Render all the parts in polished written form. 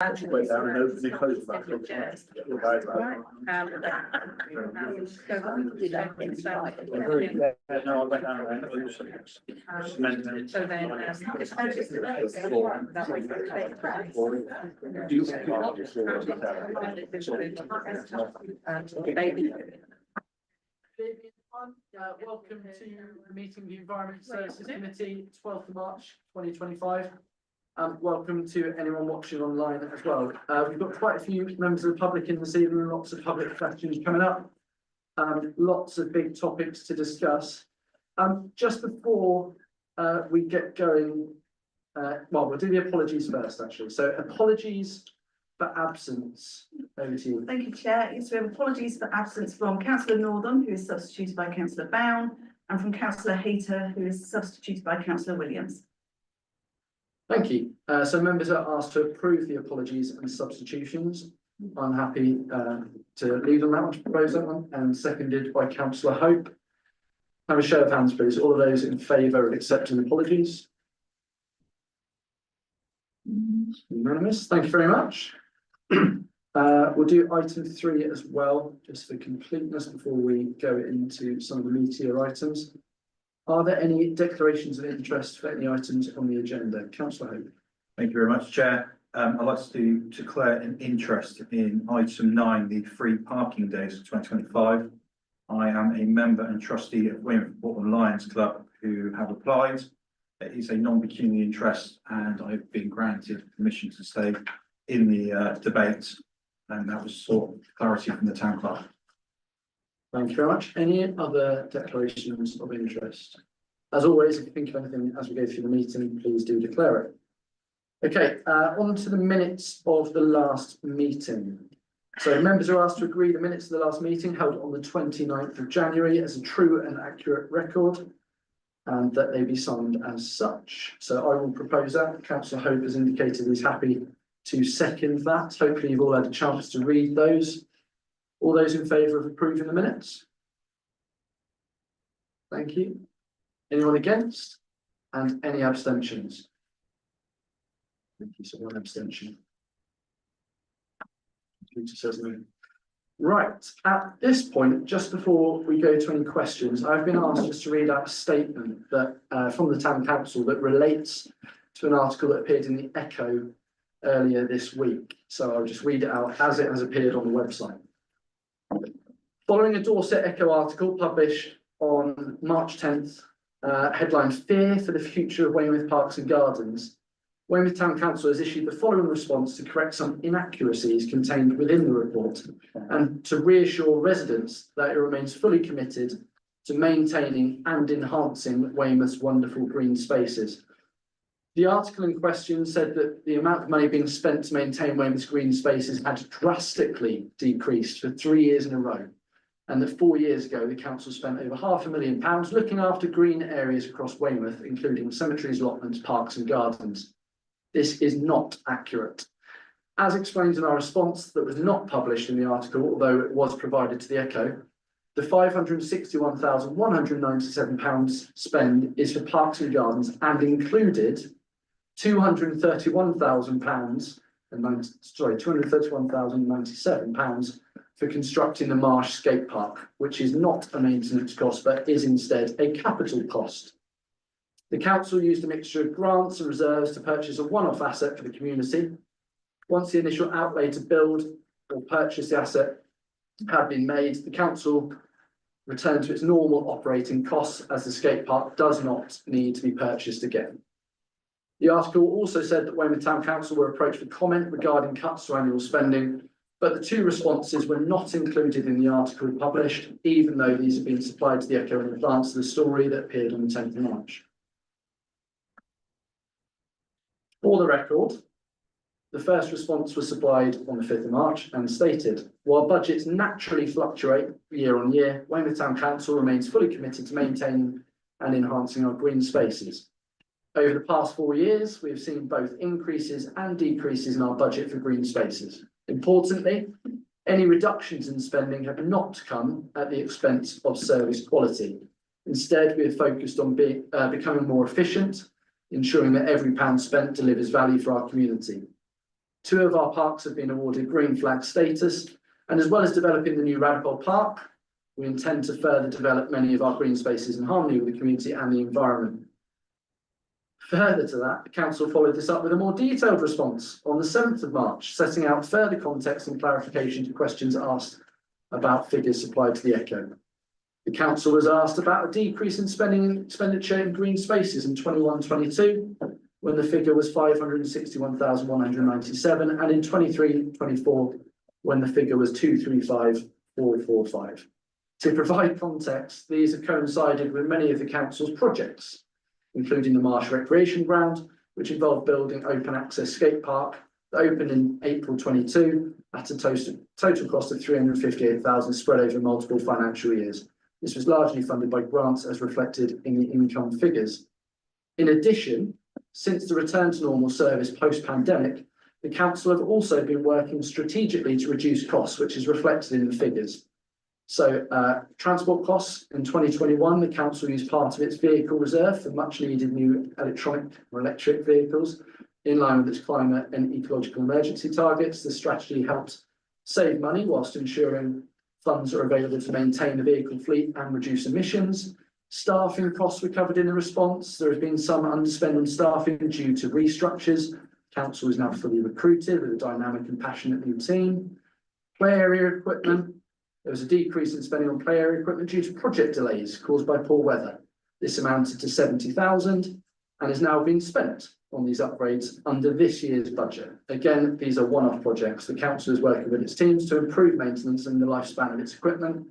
Wait, down and open the close back. No, I went down there. So then, welcome to the meeting of the Environment Services Committee, 12th of March 2025. And welcome to anyone watching online as well. We've got quite a few members of the public in this evening, lots of public questions coming up, lots of big topics to discuss. Just before we get going, well, we'll do the apologies first, actually. So apologies for absence. Over to you. Thank you, Chair. Yes, we have apologies for absence from Councillor Northern, who is substituted by Councillor Bown, and from Councillor Hayter, who is substituted by Councillor Williams. Thank you. So members are asked to approve the apologies and substitutions. I'm happy to lead on that one, to propose that one, and seconded by Councillor Hope. Have a show of hands, please. All of those in favour of accepting apologies. Unanimous. Thank you very much. We'll do item 3 as well, just for completeness before we go into some of the meatier items. Are there any declarations of interest for any items on the agenda? Councillor Hope. Thank you very much, Chair. I'd like to declare an interest in item 9, the free parking days of 2025. I am a member and trustee of Weymouth Portland Lions Club who have applied. It is a non-pecuniary interest and I've been granted permission to stay in the debate, and that was sought clarity from the town clerk. Thank you very much. Any other declarations of interest? As always, if you think of anything as we go through the meeting, please do declare it. Okay, on to the minutes of the last meeting. So members are asked to agree the minutes of the last meeting held on the 29th of January as a true and accurate record, and that they be signed as such. So I will propose that. Councillor Hope has indicated he's happy to second that. Hopefully you've all had a chance to read those. All those in favour of approving the minutes? Thank you. Anyone against? And any abstentions? Thank you. So one abstention. Right. At this point, just before we go to any questions, I've been asked just to read out a statement that from the Town Council that relates to an article that appeared in the Echo earlier this week. So I'll just read it out as it has appeared on the website. Following a Dorset Echo article published on March 10th, headlined "Fear for the Future of Weymouth Parks and Gardens," Weymouth Town Council has issued the following response to correct some inaccuracies contained within the report and to reassure residents that it remains fully committed to maintaining and enhancing Weymouth's wonderful green spaces. The article in question said that the amount of money being spent to maintain Weymouth's green spaces had drastically decreased for 3 years in a row, and that 4 years ago the council spent over £500,000 looking after green areas across Weymouth, including cemeteries, allotments, parks and gardens. This is not accurate. As explained in our response that was not published in the article, although it was provided to the Echo, the £561,197 spend is for parks and gardens and included £231,097 for constructing the Marsh Skate Park, which is not a maintenance cost but is instead a capital cost. The council used a mixture of grants and reserves to purchase a one-off asset for the community. Once the initial outlay to build or purchase the asset had been made, the council returned to its normal operating costs as the skate park does not need to be purchased again. The article also said that Weymouth Town Council were approached for comment regarding cuts to annual spending, but the 2 responses were not included in the article published, even though these have been supplied to the Echo in advance of the story that appeared on the 10th of March. For the record, the first response was supplied on the 5th of March and stated, while budgets naturally fluctuate year on year, Weymouth Town Council remains fully committed to maintaining and enhancing our green spaces. Over the past 4 years, we have seen both increases and decreases in our budget for green spaces. Importantly, any reductions in spending have not come at the expense of service quality. Instead, we have focused on becoming more efficient, ensuring that every pound spent delivers value for our community. 2 of our parks have been awarded green flag status, and as well as developing the new Radbold Park, we intend to further develop many of our green spaces in harmony with the community and the environment. Further to that, the council followed this up with a more detailed response on the 7th of March, setting out further context and clarification to questions asked about figures supplied to the Echo. The council was asked about a decrease in expenditure in green spaces in 21-22, when the figure was 561,197, and in 23-24, when the figure was 235,445. To provide context, these have coincided with many of the council's projects, including the Marsh Recreation Ground, which involved building open access skate park that opened in April 22 at a total cost of 358,000 spread over multiple financial years. This was largely funded by grants as reflected in the income figures. In addition, since the return to normal service post-pandemic, the council have also been working strategically to reduce costs, which is reflected in the figures. So transport costs in 2021, the council used part of its vehicle reserve for much needed new electric vehicles in line with its climate and ecological emergency targets. The strategy helped save money whilst ensuring funds are available to maintain the vehicle fleet and reduce emissions. Staffing costs were covered in the response. There has been some underspend on staffing due to restructures. Council is now fully recruited with a dynamic and passionate new team. Play area equipment. There was a decrease in spending on play area equipment due to project delays caused by poor weather. This amounted to 70,000 and has now been spent on these upgrades under this year's budget. Again, these are one-off projects. The council is working with its teams to improve maintenance and the lifespan of its equipment.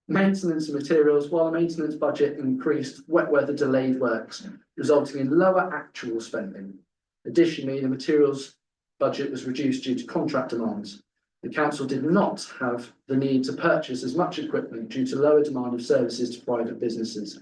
Maintenance and materials, while the maintenance budget increased, wet weather delayed works, resulting in lower actual spending. Additionally, the materials budget was reduced due to contract demands. The council did not have the need to purchase as much equipment due to lower demand of services to private businesses.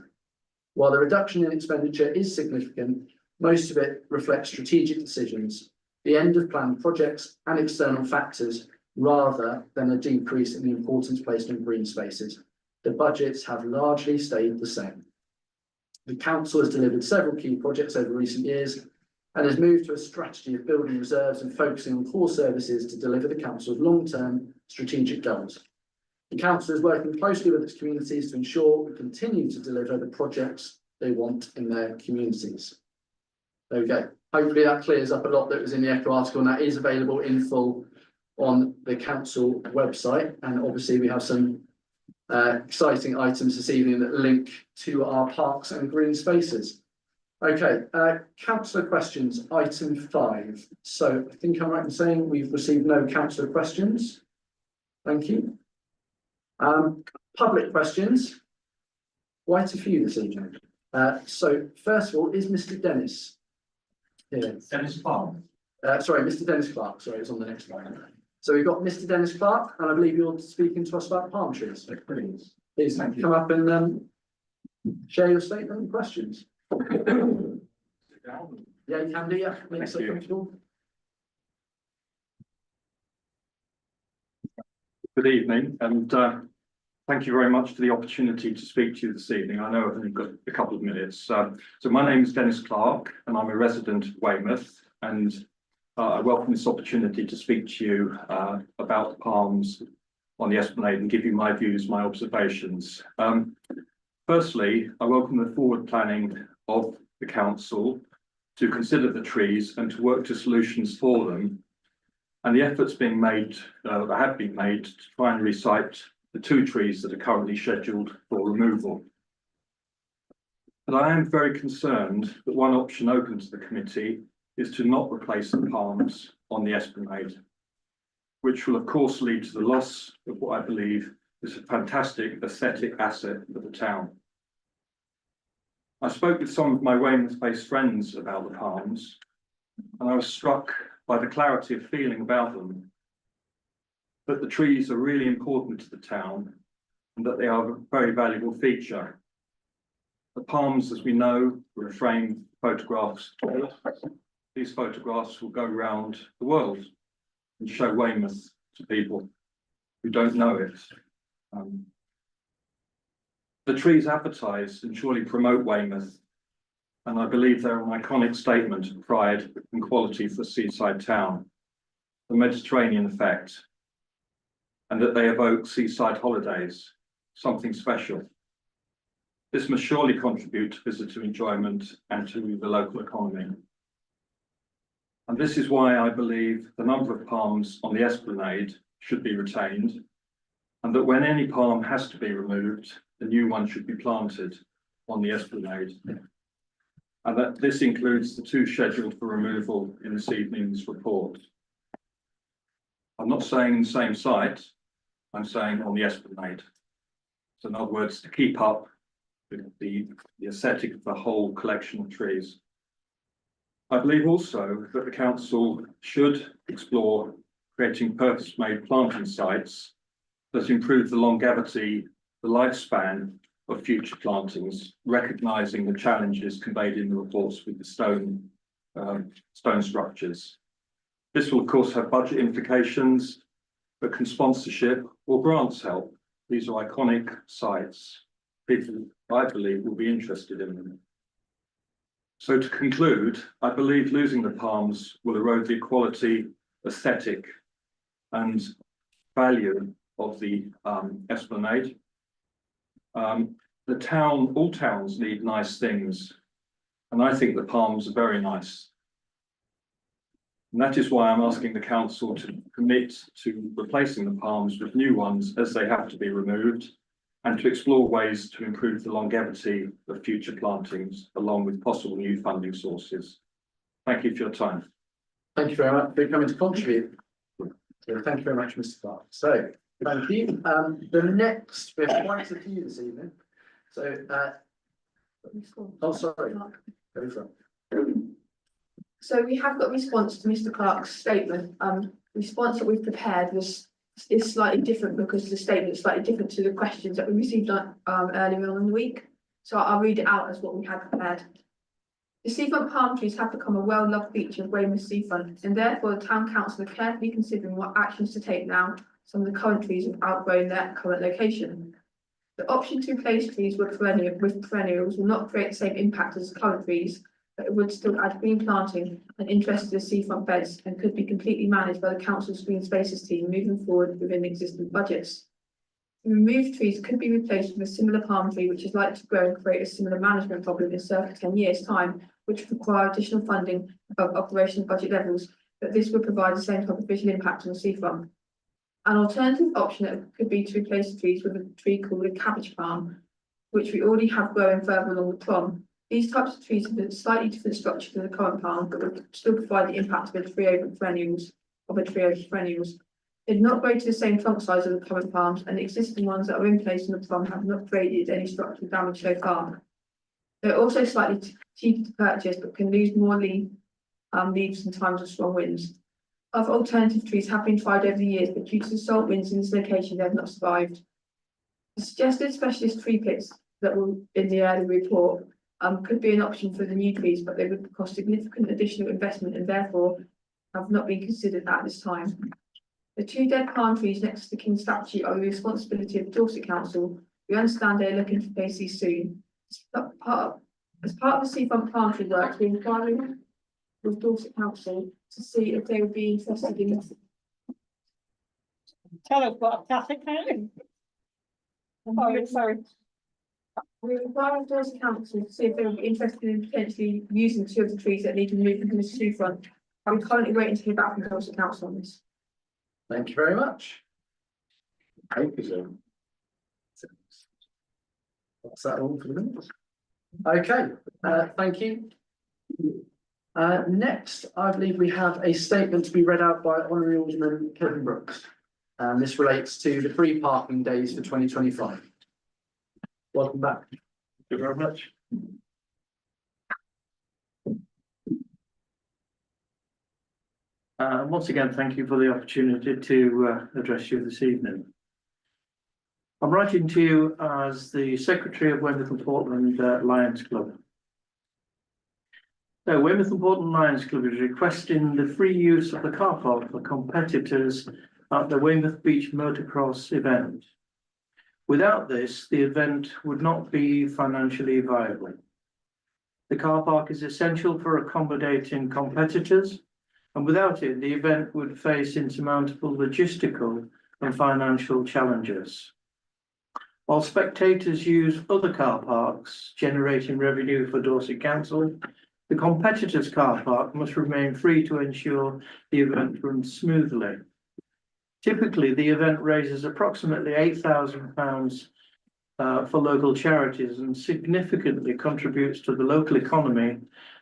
While the reduction in expenditure is significant, most of it reflects strategic decisions, the end of planned projects and external factors, rather than a decrease in the importance placed on green spaces. The budgets have largely stayed the same. The council has delivered several key projects over recent years and has moved to a strategy of building reserves and focusing on core services to deliver the council's long-term strategic goals. The council is working closely with its communities to ensure we continue to deliver the projects they want in their communities. There we go. Hopefully that clears up a lot that was in the Echo article, and that is available in full on the council website. And obviously we have some exciting items this evening that link to our parks and green spaces. Okay, councillor questions, item 5. So I think I'm right in saying we've received no councillor questions. Thank you. Public questions. Quite a few this evening. So first of all, is Mr. Dennis here? Dennis Clark. Sorry, Mr. Dennis Clark. Sorry, it's on the next line. So we've got Mr. Dennis Clark, and I believe you're speaking to us about palm trees. Please come up and share your statement and questions. Yeah, you can do, yeah. Make yourself comfortable. Good evening, and thank you very much for the opportunity to speak to you this evening. I know I've only got a couple of minutes. So my name is Dennis Clark, and I'm a resident of Weymouth, and I welcome this opportunity to speak to you about the palms on the Esplanade and give you my views, my observations. Firstly, I welcome the forward planning of the council to consider the trees and to work to solutions for them, and the efforts being made, that have been made, to try and recite the 2 trees that are currently scheduled for removal. But I am very concerned that one option open to the committee is to not replace the palms on the Esplanade, which will of course lead to the loss of what I believe is a fantastic aesthetic asset for the town. I spoke with some of my Weymouth-based friends about the palms, and I was struck by the clarity of feeling about them, that the trees are really important to the town and that they are a very valuable feature. The palms, as we know, were framed photographs. These photographs will go around the world and show Weymouth to people who don't know it. The trees advertise and surely promote Weymouth, and I believe they're an iconic statement of pride and quality for a seaside town. the Mediterranean effect, and that they evoke seaside holidays, something special. This must surely contribute to visitor enjoyment and to the local economy. And this is why I believe the number of palms on the esplanade should be retained, and that when any palm has to be removed, a new one should be planted on the esplanade. And that this includes the 2 scheduled for removal in this evening's report. I'm not saying in the same site, I'm saying on the esplanade. So in other words, to keep up with the aesthetic of the whole collection of trees. I believe also that the council should explore creating purpose-made planting sites that improve the longevity, the lifespan of future plantings, recognising the challenges conveyed in the reports with the stone structures. This will of course have budget implications, but can sponsorship or grants help? These are iconic sites. People, I believe, will be interested in them. So to conclude, I believe losing the palms will erode the quality, aesthetic and value of the esplanade. All towns need nice things, and I think the palms are very nice. And that is why I'm asking the council to commit to replacing the palms with new ones as they have to be removed, and to explore ways to improve the longevity of future plantings, along with possible new funding sources. Thank you for your time. Thank you very much for coming to contribute. So thank you very much, Mr. Clark. So, thank you. The next, we have quite a few this evening. So, oh, sorry. Go for it. So we have got a response to Mr. Clark's statement. Response that we've prepared is slightly different because the statement is slightly different to the questions that we received earlier on in the week. So I'll read it out as what we had prepared. The seafront palm trees have become a well-loved feature of Weymouth seafront, and therefore the town council are carefully considering what actions to take now some of the current trees have outgrown their current location. The option to replace trees with perennials will not create the same impact as current trees, but it would still add green planting and interest to the seafront beds and could be completely managed by the council's green spaces team moving forward within existing budgets. The removed trees could be replaced with a similar palm tree, which is likely to grow and create a similar management problem in circa 10 years' time, which would require additional funding above operational budget levels, but this would provide the same type of visual impact on the seafront. An alternative option that could be to replace the trees with a tree called a cabbage palm, which we already have growing further along the prom. These types of trees have a slightly different structure to the current palm, but would still provide the impact of a trio of perennials. They do not grow to the same trunk size as the current palms, and the existing ones that are in place in the prom have not created any structural damage so far. They're also slightly cheaper to purchase, but can lose more leaves in times of strong winds. Other alternative trees have been tried over the years, but due to the salt winds in this location, they have not survived. The suggested specialist tree pits that were in the early report could be an option for the new trees, but they would cost significant additional investment and therefore have not been considered at this time. The 2 dead palm trees next to the King's statue are the responsibility of the Dorset Council. We understand they are looking to replace these soon. As part of the seafront palm tree works, we're inquiring with Dorset Council to see if they would be interested in this. Tell us what a Catholic is. Sorry. We're inquiring Dorset Council to see if they would be interested in potentially using 2 of the trees that need to move from the seafront. I'm currently waiting to hear back from Dorset Council on this. Thank you very much. Thank you, sir. That's that all for the minutes. Okay, thank you. Next, I believe we have a statement to be read out by Honourable Alderman Kevin Brooks. This relates to the free parking days for 2025. Welcome back. Thank you very much. Once again, thank you for the opportunity to address you this evening. I'm writing to you as the Secretary of Weymouth and Portland Lions Club. So Weymouth and Portland Lions Club is requesting the free use of the car park for competitors at the Weymouth Beach Motocross event. Without this, the event would not be financially viable. The car park is essential for accommodating competitors and without it, the event would face insurmountable logistical and financial challenges. While spectators use other car parks, generating revenue for Dorset Council, the competitors' car park must remain free to ensure the event runs smoothly. Typically, the event raises approximately £8,000 for local charities and significantly contributes to the local economy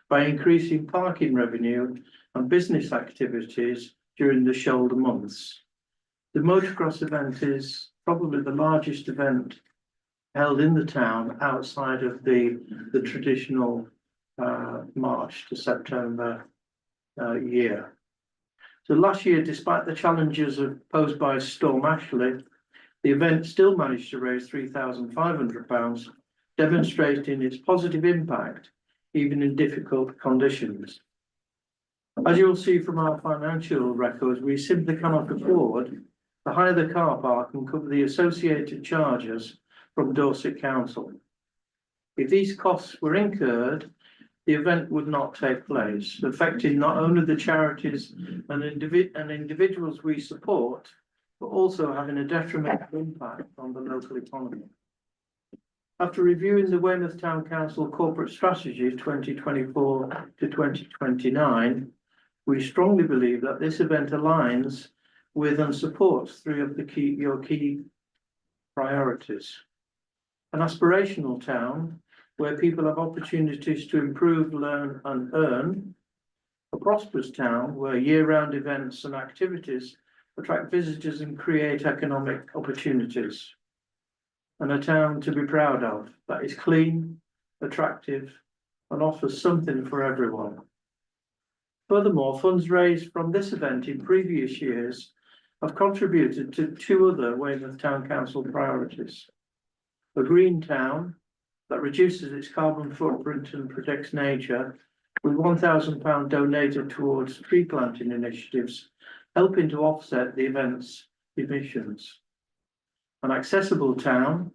by increasing parking revenue and business activities during the shoulder months. The motocross event is probably the largest event held in the town outside of the traditional March to September year. So last year, despite the challenges posed by Storm Ashley, the event still managed to raise £3,500, demonstrating its positive impact even in difficult conditions. As you will see from our financial records, we simply cannot afford to hire the car park and cover the associated charges from Dorset Council. If these costs were incurred, the event would not take place, affecting not only the charities and individuals we support, but also having a detrimental impact on the local economy. After reviewing the Weymouth Town Council Corporate Strategy 2024 to 2029, we strongly believe that this event aligns with and supports three of your key priorities. An aspirational town where people have opportunities to improve, learn and earn. A prosperous town where year-round events and activities attract visitors and create economic opportunities. And a town to be proud of that is clean, attractive and offers something for everyone. Furthermore, funds raised from this event in previous years have contributed to two other Weymouth Town Council priorities. A green town that reduces its carbon footprint and protects nature, with £1,000 donated towards tree planting initiatives, helping to offset the event's emissions. An accessible town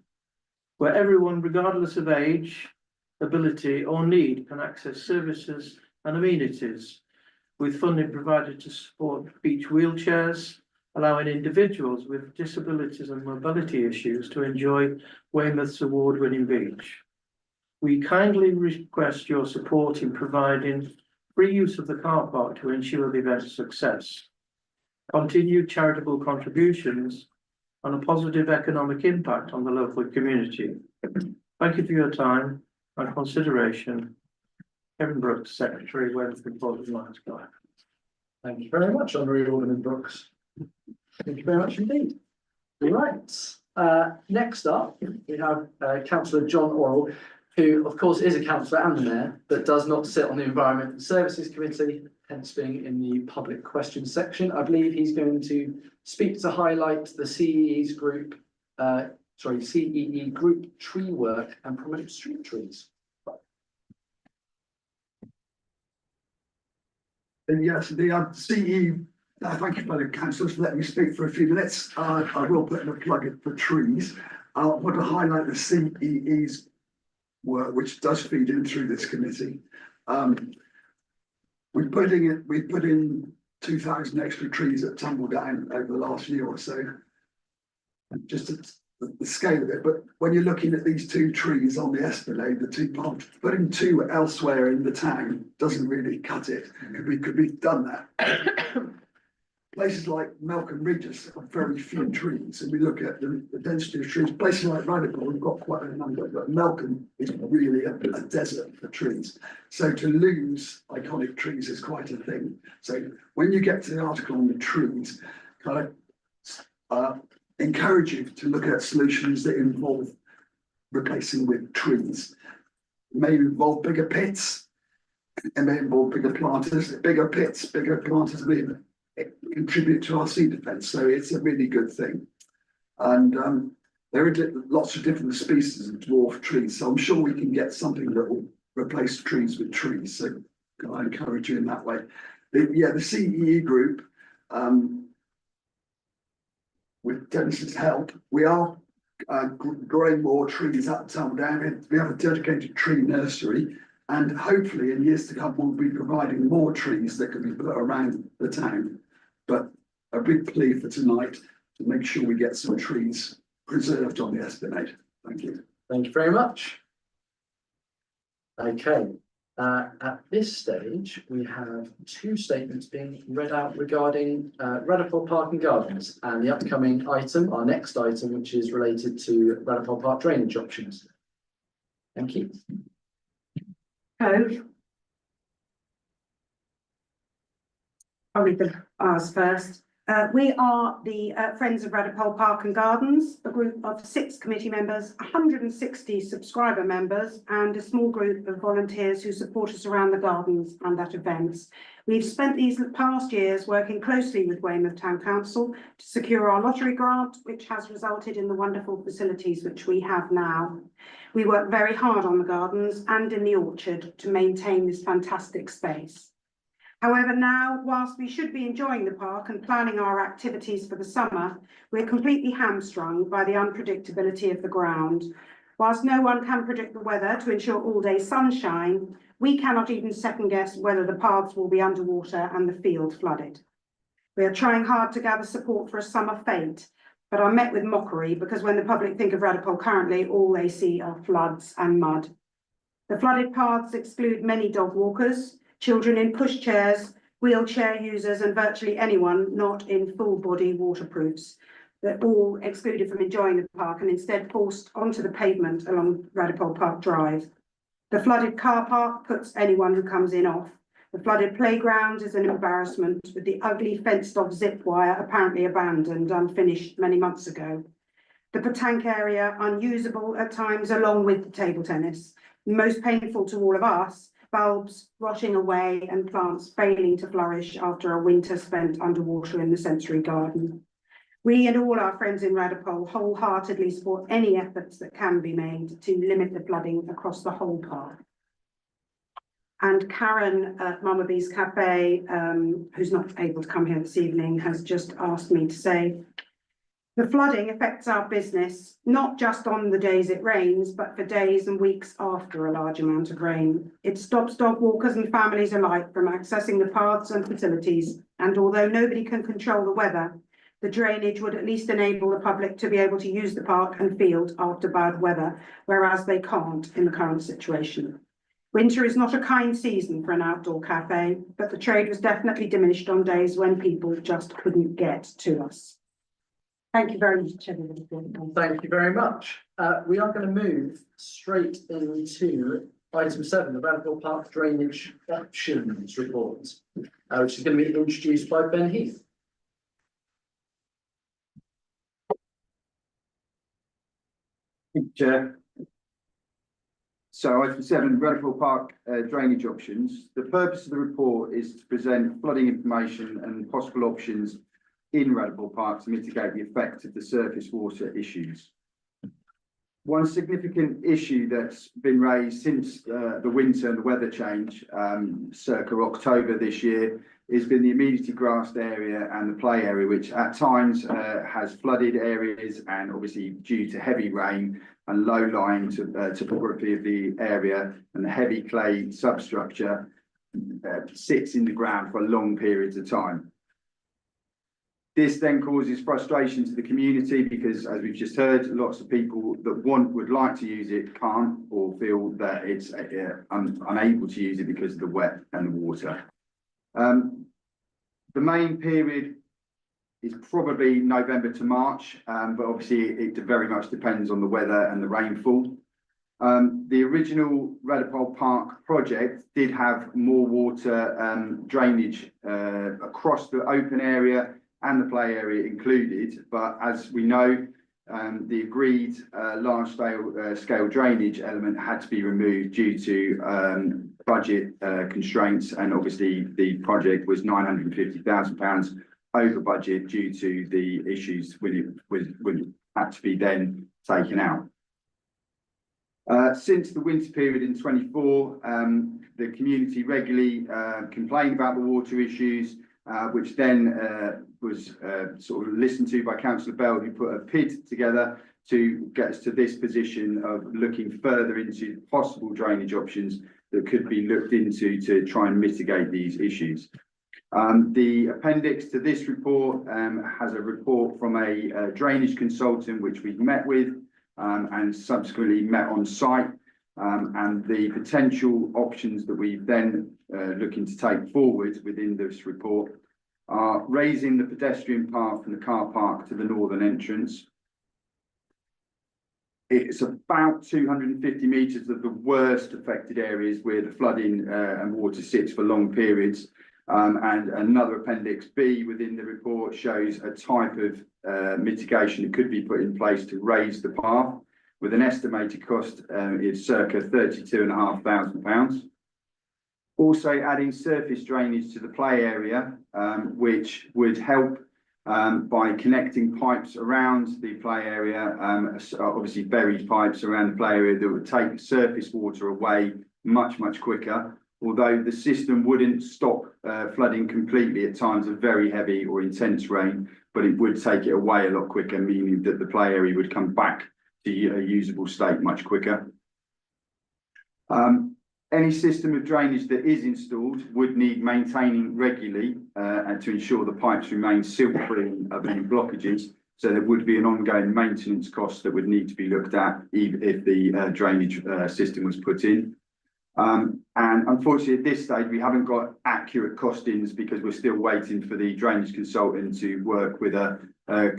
where everyone, regardless of age, ability or need, can access services and amenities, with funding provided to support beach wheelchairs, allowing individuals with disabilities and mobility issues to enjoy Weymouth's award-winning beach. We kindly request your support in providing free use of the car park to ensure the event's success, continued charitable contributions and a positive economic impact on the local community. Thank you for your time and consideration. Kevin Brooks, Secretary, Weymouth Board of Lions Club. Thank you very much, Honourable Alderman Brooks. Thank you very much indeed. All right. Next up, we have Councillor John Orrell, who of course is a councillor and the mayor, but does not sit on the Environment and Services Committee, hence being in the public questions section. I believe he's going to speak to highlight the CEE group tree work and promote street trees. And yes, the CE, thank you, fellow councillors, for letting me speak for a few minutes. I will put in a plug in for trees. I want to highlight the CEE's work, which does feed in through this committee. We put in 2,000 extra trees at Tumbledown over the last year or so. Just the scale of it, but when you're looking at these two trees on the Esplanade, the two palms, putting two elsewhere in the town doesn't really cut it. Could be done that. Places like Melcombe Regis have very few trees, and we look at the density of trees. Places like Radical have got quite a number, but Melcombe is really a desert for trees. So to lose iconic trees is quite a thing. So when you get to the article on the trees, kind of encourage you to look at solutions that involve replacing with trees. It may involve bigger pits, it may involve bigger planters. Bigger pits, bigger planters contribute to our sea defence, so it's a really good thing. And there are lots of different species of dwarf trees, so I'm sure we can get something that will replace trees with trees. So I encourage you in that way. The CEE group, with Dennis's help, we are growing more trees at Tumbledown. We have a dedicated tree nursery, And hopefully in years to come, we'll be providing more trees that can be put around the town. But a big plea for tonight to make sure we get some trees preserved on the Esplanade. Thank you. Thank you very much. Okay, at this stage, we have two statements being read out regarding Radipole Park and Gardens and the upcoming item, our next item, which is related to Radipole Park drainage options. Thank you. I'll read the ours first. We are the Friends of Radipole Park and Gardens, a group of 6 committee members, 160 subscriber members, and a small group of volunteers who support us around the gardens and at events. We've spent these past years working closely with Weymouth Town Council to secure our lottery grant, which has resulted in the wonderful facilities which we have now. We work very hard on the gardens and in the orchard to maintain this fantastic space. However, now, whilst we should be enjoying the park and planning our activities for the summer, we're completely hamstrung by the unpredictability of the ground. Whilst no one can predict the weather to ensure all-day sunshine, we cannot even second-guess whether the paths will be underwater and the field flooded. We are trying hard to gather support for a summer fete, but are met with mockery because when the public think of Radipole currently, all they see are floods and mud. The flooded paths exclude many dog walkers, children in pushchairs, wheelchair users, and virtually anyone not in full body waterproofs. They're all excluded from enjoying the park and instead forced onto the pavement along Radipole Park Drive. The flooded car park puts anyone who comes in off. The flooded playground is an embarrassment with the ugly fenced off zip wire apparently abandoned, unfinished many months ago. The petanque area unusable at times along with the table tennis. Most painful to all of us, bulbs rotting away and plants failing to flourish after a winter spent underwater in the sensory garden. We and all our friends in Radipole wholeheartedly support any efforts that can be made to limit the flooding across the whole park. And Karen at Mama Bee's Cafe, who's not able to come here this evening, has just asked me to say, the flooding affects our business, not just on the days it rains, but for days and weeks after a large amount of rain. It stops dog walkers and families alike from accessing the paths and facilities. And although nobody can control the weather, the drainage would at least enable the public to be able to use the park and field after bad weather, whereas they can't in the current situation. Winter is not a kind season for an outdoor cafe, but the trade was definitely diminished on days when people just couldn't get to us. Thank you very much, everybody. Thank you very much. We are going to move straight into item 7, the Radipole Park Drainage Options Report, which is going to be introduced by Ben Heath. Thank you, Chair. So item 7, Radipole Park drainage options. The purpose of the report is to present flooding information and possible options in Radipole Park to mitigate the effect of the surface water issues. One significant issue that's been raised since the winter and the weather change, circa October this year, has been the immediately grassed area and the play area, which at times has flooded areas, and obviously due to heavy rain and low-lying topography of the area and the heavy clay substructure sits in the ground for long periods of time. This then causes frustration to the community because, as we've just heard, lots of people that would like to use it can't, or feel that it's unable to use it because of the wet and the water. The main period is probably November to March, but obviously it very much depends on the weather and the rainfall. The original Radipole Park project did have more water drainage across the open area and the play area included, but as we know, the agreed large scale drainage element had to be removed due to budget constraints, and obviously the project was £950,000 over budget due to the issues when it had to be then taken out. Since the winter period in 24, the community regularly complained about the water issues, which then was sort of listened to by Councillor Bell, who put a PID together to get us to this position of looking further into possible drainage options that could be looked into to try and mitigate these issues. The appendix to this report has a report from a drainage consultant which we've met with and subsequently met on site. And the potential options that we've then looking to take forward within this report are raising the pedestrian path from the car park to the northern entrance. It's about 250 metres of the worst affected areas where the flooding and water sits for long periods. And another appendix B within the report shows a type of mitigation that could be put in place to raise the path with an estimated cost is circa £32,500. Also adding surface drainage to the play area, which would help by connecting pipes around the play area, obviously buried pipes around the play area that would take surface water away much quicker. Although the system wouldn't stop flooding completely at times of very heavy or intense rain, but it would take it away a lot quicker, meaning that the play area would come back to a usable state much quicker. Any system of drainage that is installed would need maintaining regularly and to ensure the pipes remain silt-free of any blockages. So there would be an ongoing maintenance cost that would need to be looked at even if the drainage system was put in. And unfortunately at this stage we haven't got accurate costings because we're still waiting for the drainage consultant to work with a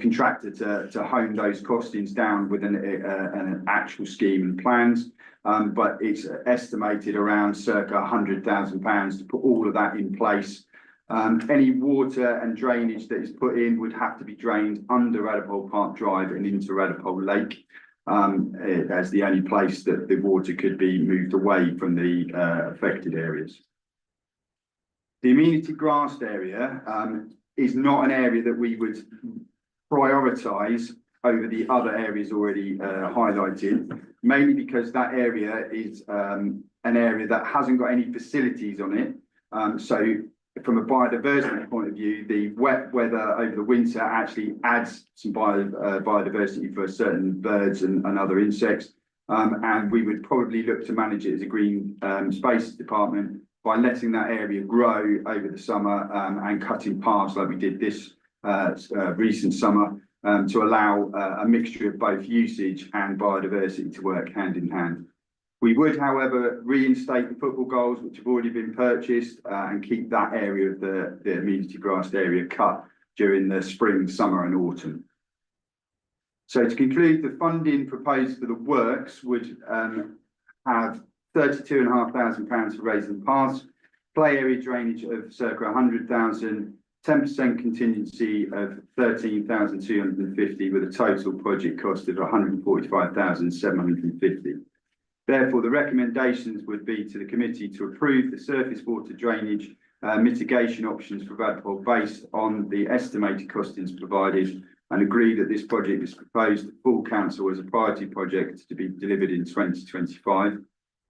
contractor to hone those costings down with an actual scheme and plans. But it's estimated around circa £100,000 to put all of that in place. Any water and drainage that is put in would have to be drained under Radipole Park Drive and into Radipole Lake, as the only place that the water could be moved away from the affected areas. The amenity grassed area is not an area that we would prioritise over the other areas already highlighted, mainly because that area is an area that hasn't got any facilities on it. So from a biodiversity point of view, the wet weather over the winter actually adds some biodiversity for certain birds and other insects. And we would probably look to manage it as a green spaces department by letting that area grow over the summer and cutting paths like we did this recent summer to allow a mixture of both usage and biodiversity to work hand in hand. We would, however, reinstate the football goals which have already been purchased and keep that area of the amenity grassed area cut during the spring, summer and autumn. So to conclude, the funding proposed for the works would have £32,500 for raising paths, play area drainage of circa 100,000, 10% contingency of 13,250 with a total project cost of 145,750. Therefore, the recommendations would be to the committee to approve the surface water drainage mitigation options for Radipole based on the estimated costings provided and agree that this project is proposed to full council as a priority project to be delivered in 2025.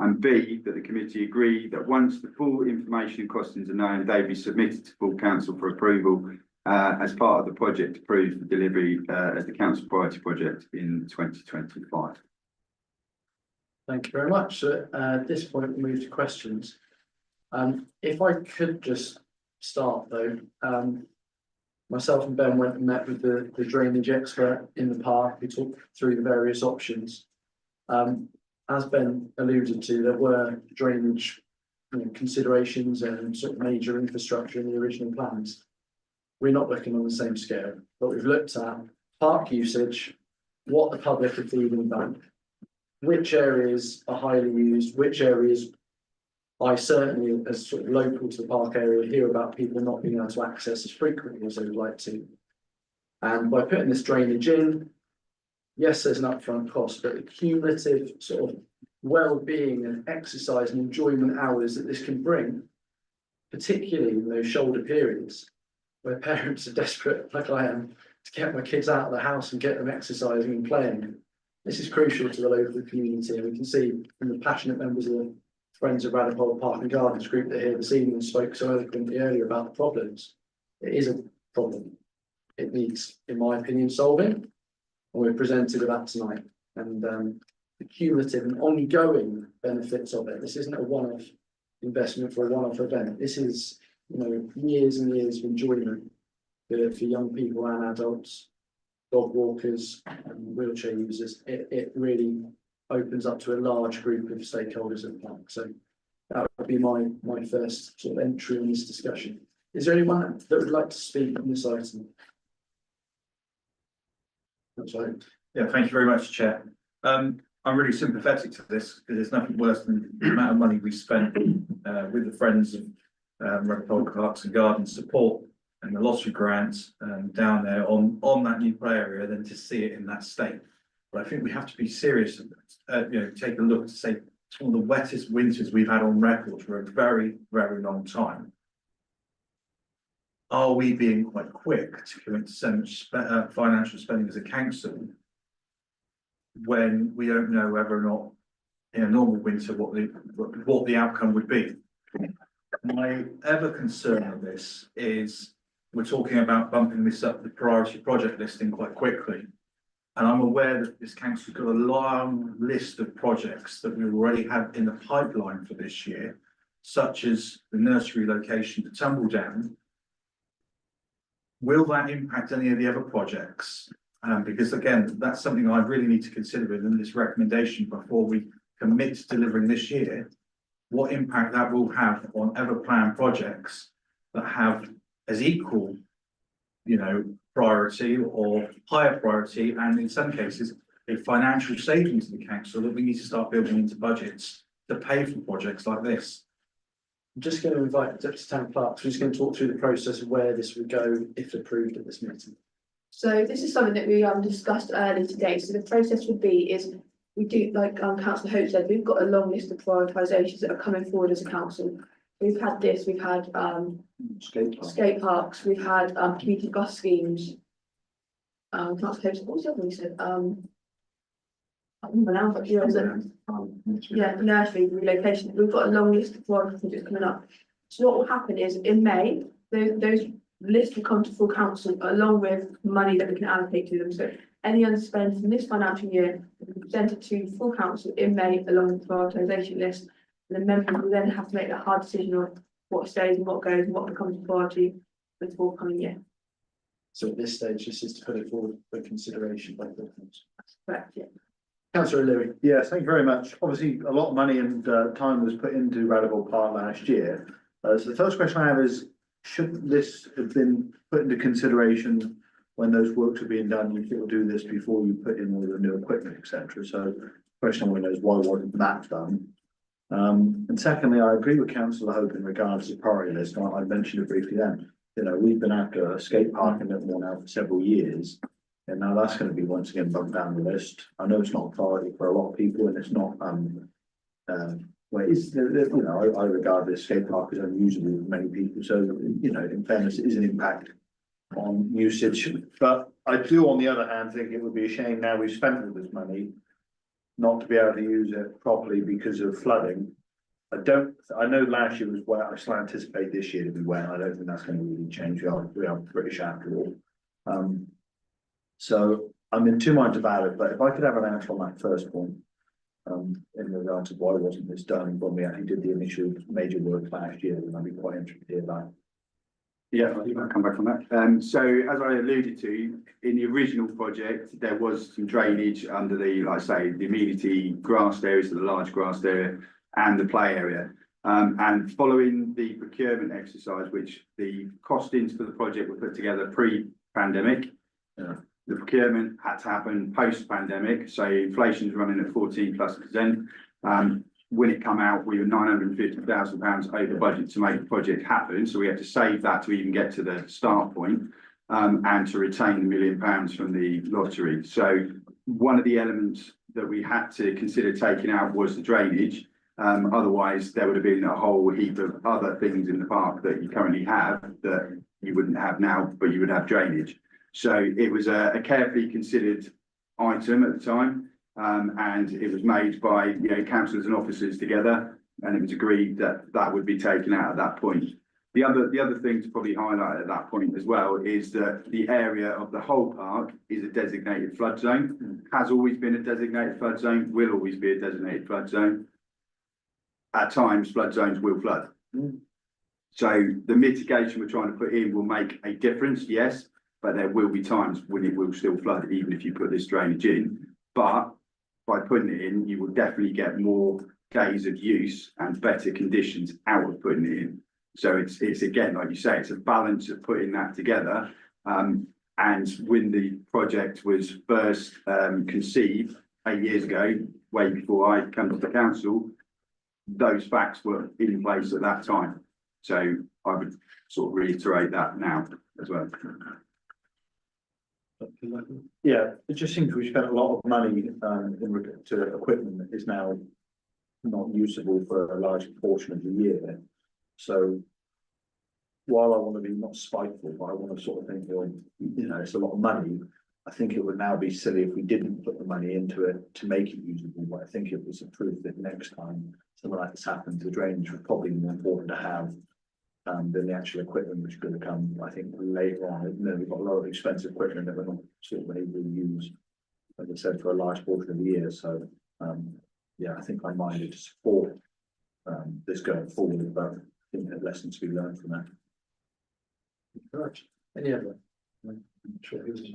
And B, that the committee agree that once the full information and costings are known, they be submitted to full council for approval as part of the project approved for delivery as the council priority project in 2025. Thank you very much. So at this point, we move to questions. If I could just start though, myself and Ben went and met with the drainage expert in the park. We talked through the various options. As Ben alluded to, there were drainage considerations and sort of major infrastructure in the original plans. We're not looking on the same scale, but we've looked at park usage, what the public are feeling about, which areas are highly used, which areas I certainly, as sort of local to the park area, hear about people not being able to access as frequently as they would like to. And by putting this drainage in, yes, there's an upfront cost, but the cumulative sort of well-being and exercise and enjoyment hours that this can bring, particularly in those shoulder periods where parents are desperate, like I am, to get my kids out of the house and get them exercising and playing. This is crucial to the local community, and we can see from the passionate members of the Friends of Radipole Park and Gardens group that are here this evening and spoke so eloquently earlier about the problems. It is a problem. It needs, in my opinion, solving, and we're presented with that tonight. And the cumulative and ongoing benefits of it. This isn't a one-off investment for a one-off event. This is, you know, years and years of enjoyment for young people and adults, dog walkers and wheelchair users. It really opens up to a large group of stakeholders at the park. So that would be my first sort of entry on this discussion. Is there anyone that would like to speak on this item? That's right. Yeah, thank you very much, Chair. I'm really sympathetic to this because there's nothing worse than the amount of money we spent with the Friends of Redpole Parks and Gardens support and the lottery grants down there on that new play area than to see it in that state. But I think we have to be serious, take a look to say it's one of the wettest winters we've had on record for a very, very long time. Are we being quite quick to commit to so much financial spending as a council when we don't know whether or not in a normal winter what the outcome would be? My ever concern of this is we're talking about bumping this up the priority project listing quite quickly. And I'm aware that this council's got a long list of projects that we already have in the pipeline for this year, such as the nursery location to Tumbledown. Will that impact any of the other projects? Because again, that's something I really need to consider within this recommendation before we commit to delivering this year. What impact that will have on other planned projects that have as equal, priority or higher priority, and in some cases, a financial savings to the council that we need to start building into budgets to pay for projects like this. I'm just going to invite Deputy Town Clerk, who's going to talk through the process of where this would go if approved at this meeting. So this is something that we discussed earlier today. So the process would be is we do, like Councillor Hope said, we've got a long list of prioritisations that are coming forward as a council. We've had this, we've had skate parks, we've had community bus schemes. Councillor Hope, what was the other one you said? I can't remember now, but the nursery relocation. We've got a long list of projects coming up. So what will happen is in May, those lists will come to full council along with money that we can allocate to them. So any underspend from this financial year will be presented to full council in May along with the prioritisation list. And the members will then have to make that hard decision on what stays and what goes and what becomes a priority for the forthcoming year. So at this stage, this is to put it forward for consideration by the council. That's correct, yeah. Councillor O'Leary. Yes, thank you very much. Obviously, a lot of money and time was put into Radipole Park last year. So the first question I have is, should this have been put into consideration when those works are being done? You will do this before you put in all the new equipment, etc. So the question I want to know is why wasn't that done? And secondly, I agree with Councillor Hope in regards to priority list. I mentioned it briefly then. We've been after a skate park in Liverpool now for several years. And now that's going to be once again bumped down the list. I know it's not a priority for a lot of people, and it's not. I regard this skate park as unusable for many people. So in fairness, it is an impact on usage. But I do, on the other hand, think it would be a shame now we've spent all this money not to be able to use it properly because of flooding. I know last year was wet. I still anticipate this year to be wet. I don't think that's going to really change. We are British after all. So I'm in two minds about it, but if I could have an answer on that first point, in regard to why wasn't this done when we actually did the initial major work last year, then I'd be quite interested to hear that. Yeah, I'll come back on that. So as I alluded to, in the original project, there was some drainage under the, like I say, the immediately grassed areas, so the large grassed area and the play area. And following the procurement exercise, which the costings for the project were put together pre-pandemic, the procurement had to happen post-pandemic, so inflation's running at 14+%. When it come out, we were £950,000 over budget to make the project happen, so we had to save that to even get to the start point, and to retain the £1 million from the lottery. So one of the elements that we had to consider taking out was the drainage. Otherwise, there would have been a whole heap of other things in the park that you currently have that you wouldn't have now, but you would have drainage. So it was a carefully considered item at the time, and it was made by councillors and officers together, and it was agreed that that would be taken out at that point. The other thing to probably highlight at that point as well is that the area of the whole park is a designated flood zone, has always been a designated flood zone, will always be a designated flood zone. At times, flood zones will flood. So the mitigation we're trying to put in will make a difference, yes, but there will be times when it will still flood, even if you put this drainage in. But by putting it in, you will definitely get more days of use and better conditions out of putting it in. So it's again, like you say, it's a balance of putting that together. And when the project was first conceived 8 years ago, way before I came to the council, those facts were in place at that time. So I would sort of reiterate that now as well. Yeah, it just seems we spent a lot of money in regard to equipment that is now not usable for a large portion of the year. So while I want to be not spiteful, but I want to sort of think, well, you know, it's a lot of money. I think it would now be silly if we didn't put the money into it to make it usable. But I think it was a proof that next time something like this happens, the drainage was probably more important to have than the actual equipment, which is going to come, I think, later on. You know, we've got a lot of expensive equipment that we're not sort of able to use, like I said, for a large portion of the year. So yeah, I think I'm minded to support this going forward, but I think there's lessons to be learned from that. Right. Any other?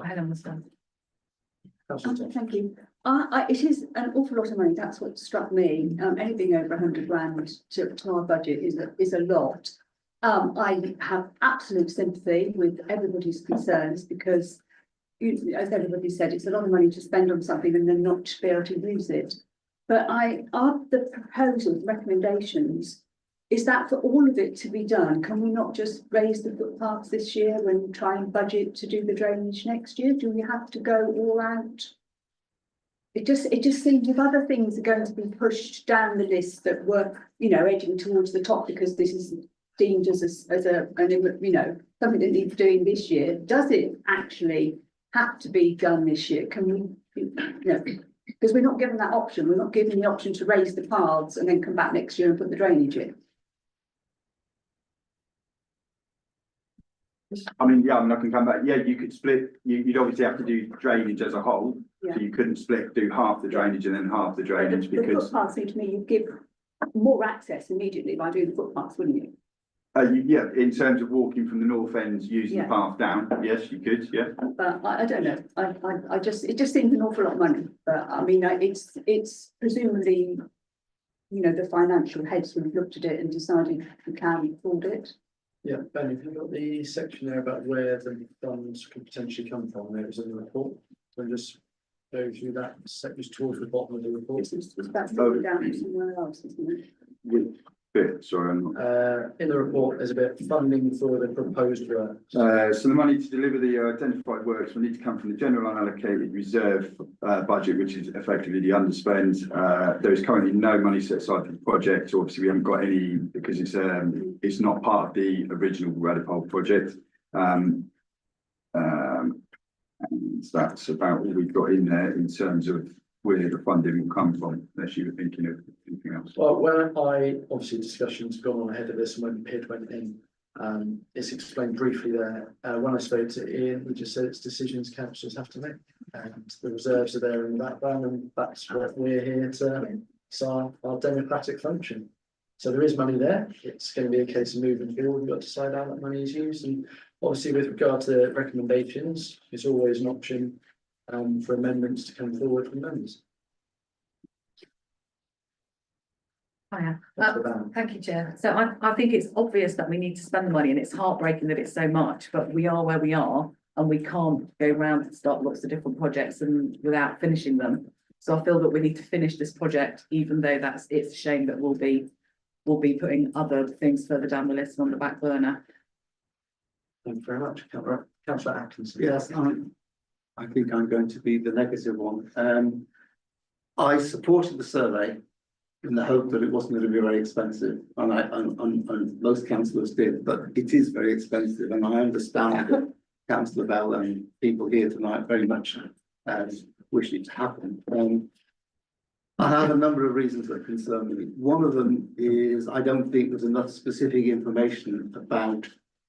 Helen was done. Councillor Thompson. Thank you. It is an awful lot of money. That's what struck me. Anything over 100 grand to our budget is a lot. I have absolute sympathy with everybody's concerns because, as everybody said, it's a lot of money to spend on something and then not to be able to use it. But are the proposals, recommendations, is that for all of it to be done? Can we not just raise the footpaths this year and try and budget to do the drainage next year? Do we have to go all out? It just seems if other things are going to be pushed down the list that were, you know, edging towards the top because this is deemed as you know, something that needs doing this year, does it actually have to be done this year? Can we, you know, because we're not given that option. We're not given the option to raise the paths and then come back next year and put the drainage in. I mean, yeah, I mean, I can come back. Yeah, you could split, you'd obviously have to do drainage as a whole. Yeah. So you couldn't do half the drainage and then half the drainage The because. footpaths seem to me you give more access immediately by doing the footpaths, wouldn't you? Yeah, in terms of walking from the north end using the Yeah. path down, yes, you could, yeah. But I don't know. I just it just seems an awful lot of money. But I mean, it's presumably, you know, the financial heads who have looked at it and decided we can afford it. Yeah, Ben, have you got the section there about where the funds could potentially come from? There was in the report. So just go through that section towards the bottom of the report. It's about moving down somewhere else, isn't it? Sorry, I'm not. In the report, there's a bit of funding for the proposed work. So the money to deliver the identified works will need to come from the general unallocated reserve budget, which is effectively the underspend. There is currently no money set aside for the project. Obviously, we haven't got any because it's not part of the original Radipole project. And that's about all we've got in there in terms of where the funding will come from, unless you were thinking of anything else. Well, when obviously discussions gone on ahead of this and when PID went in, it's explained briefly there. When I spoke to Ian, he just said it's decisions councillors have to make. And the reserves are there in the background and that's what we're here to, it's our democratic function. So there is money there. It's going to be a case of moving forward. We've got to decide how that money is used. And obviously with regard to recommendations, it's always an option for amendments to come forward from members. Hiya. Thank you, Chair. So I think it's obvious that we need to spend the money and it's heartbreaking that it's so much, but we are where we are and we can't go around and start lots of different projects and without finishing them. So I feel that we need to finish this project, even though it's a shame that we'll be putting other things further down the list and on the back burner. Thank you very much. Councillor Atkinson. Yes, I think I'm going to be the negative one. I supported the survey in the hope that it wasn't going to be very expensive, and most councillors did, but it is very expensive, and I understand that Councillor Bell and people here tonight very much wish it to happen. I have a number of reasons that concern me. One of them is I don't think there's enough specific information about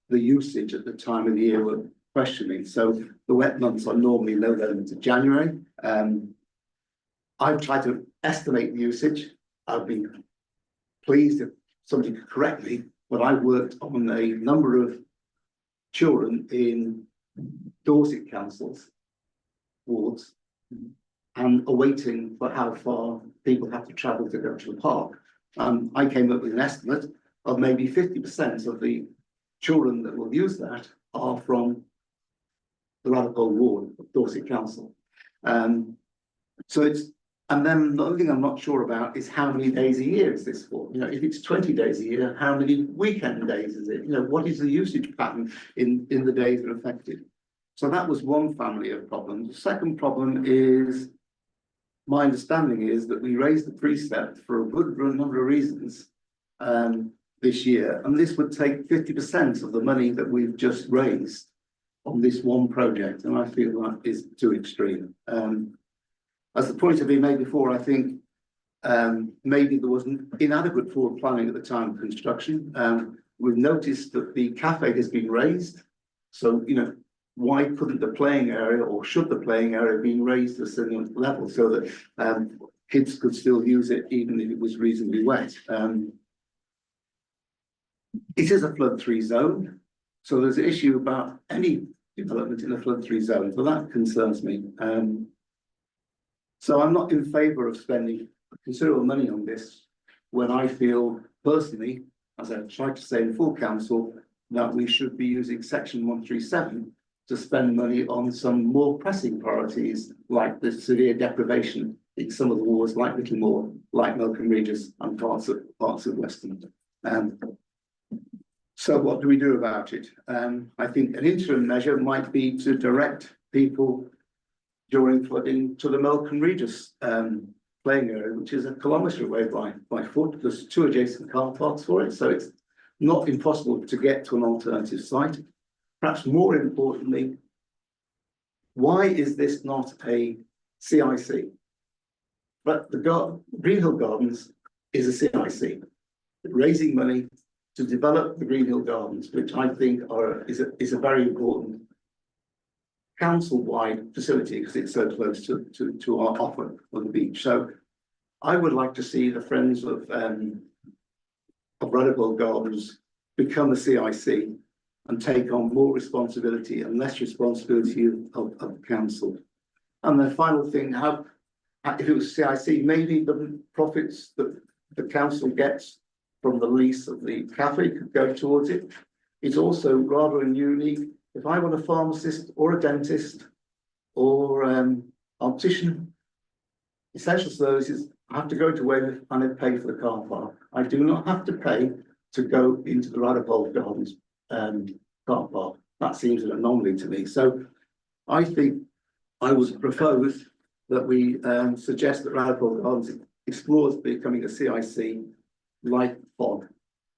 the usage at the time of the year we're questioning. So the wet months are normally November into January. I've tried to estimate the usage. I've been pleased if somebody could correct me, but I worked on a number of children in Dorset councils, wards, and awaiting for how far people have to travel to go to the park. I came up with an estimate of maybe 50% of the children that will use that are from the Radipole ward of Dorset Council. So it's, and then the other thing I'm not sure about is how many days a year is this for? You know, if it's 20 days a year, how many weekend days is it? You know, what is the usage pattern in the days that are affected? So that was one family of problems. The second problem is, my understanding is that we raised the precept for a good number of reasons this year, and this would take 50% of the money that we've just raised on this one project, and I feel that is too extreme. As the point have been made before, I think maybe there wasn't inadequate forward planning at the time of construction. We've noticed that the cafe has been raised, so you know, why couldn't the playing area, or should the playing area be raised to a certain level so that kids could still use it even if it was reasonably wet? It is a flood-free zone, so there's an issue about any development in a flood-free zone, so that concerns me. So I'm not in favour of spending considerable money on this when I feel personally, as I've tried to say in full council, that we should be using section 137 to spend money on some more pressing priorities, like the severe deprivation in some of the wards, like Littlemore, like Morecambe Regis, and parts of Weston. So what do we do about it? I think an interim measure might be to direct people during flooding to the Morecambe Regis playing area, which is 1 kilometre away by foot. There's 2 adjacent car parks for it, so it's not impossible to get to an alternative site. Perhaps more importantly, why is this not a CIC? But the Greenhill Gardens is a CIC, raising money to develop the Greenhill Gardens, which I think is a very important council-wide facility because it's so close to our offer on the beach. So I would like to see the Friends of Radipole Gardens become a CIC and take on more responsibility and less responsibility of the council. And the final thing, if it was CIC, maybe the profits that the council gets from the lease of the cafe could go towards it. It's also rather unique. If I want a pharmacist or a dentist or optician, essential services, I have to go to Weymouth and I pay for the car park. I do not have to pay to go into the Radipole Gardens car park. That seems an anomaly to me. So I think I would propose that we suggest that Radipole Gardens explores becoming a CIC like FOG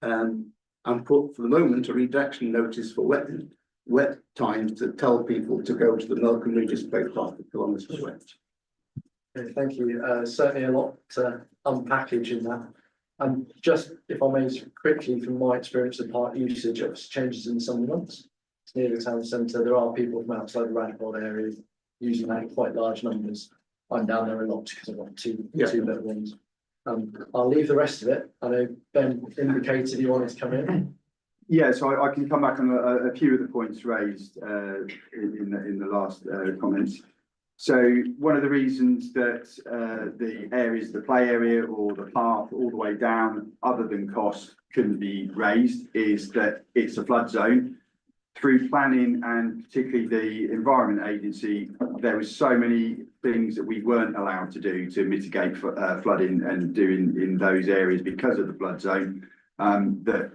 and put for the moment a reduction notice for wet times to tell people to go to the Morecambe Regis Play Park 1 kilometre away. Okay, thank you. Certainly a lot to unpackage in that. And just, if I may, quickly, from my experience of park usage, it changes in the summer months. It's near the town centre. There are people from outside the Radipole area using that in quite large numbers. I'm down there a lot because I've got two little ones. I'll leave the rest of it. I know Ben indicated he wanted to come in. Yeah, so I can come back on a few of the points raised in the last comments. So one of the reasons that the areas, the play area or the path all the way down, other than cost, couldn't be raised is that it's a flood zone. Through planning and particularly the Environment Agency, there was so many things that we weren't allowed to do to mitigate flooding and doing in those areas because of the flood zone, that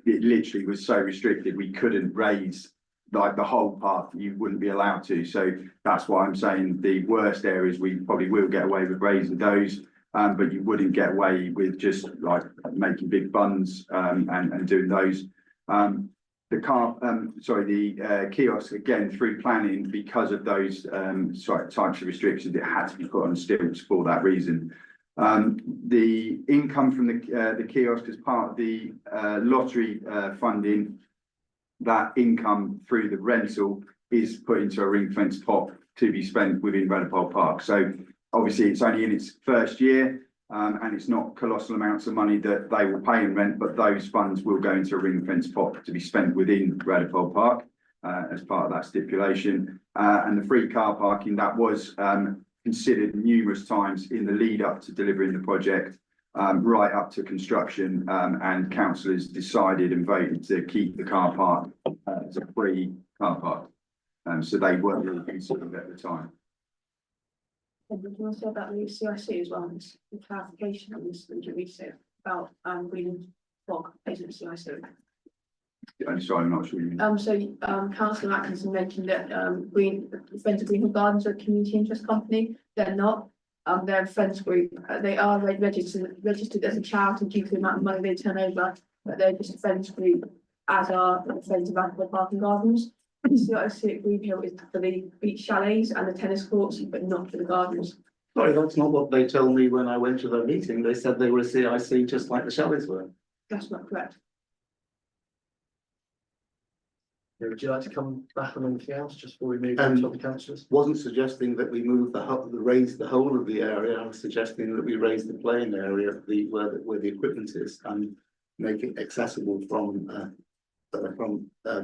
it literally was so restricted we couldn't raise like the whole path. You wouldn't be allowed to. So that's why I'm saying the worst areas we probably will get away with raising those, but you wouldn't get away with just like making big bunds and doing those. The kiosk, again, through planning, because of those types of restrictions, it had to be put on stilts for that reason. The income from the kiosk as part of the lottery funding, that income through the rental is put into a ring fence pot to be spent within Redpole Park. So obviously it's only in its first year, and it's not colossal amounts of money that they will pay in rent, but those funds will go into a ring fence pot to be spent within Redpole Park as part of that stipulation. And the free car parking, that was considered numerous times in the lead up to delivering the project, right up to construction, and councillors decided and voted to keep the car park as a free car park. So they weren't really considered at the time. And do you want to say about the CIC as well, this the clarification on this, that we said about green fog placement CIC? I'm sorry, I'm not sure you mean. So councillor Atkinson mentioned that Friends of Greenhill Gardens are a community interest company. They're not. They're a friends group. They are registered as a charity due to the amount of money they turn over, but they're just a friends group, as are the Friends of Redpole Park and Gardens. The CIC at Greenhill is for the beach chalets and the tennis courts, but not for the gardens. Sorry, that's not what they told me when I went to their meeting. They said they were a CIC just like the chalets were. That's not correct. Yeah, would you like to come back on anything else just before we move on to the councillors? Wasn't suggesting that we move raise the whole of the area. I was suggesting that we raise the playing area of where the equipment is and make it accessible from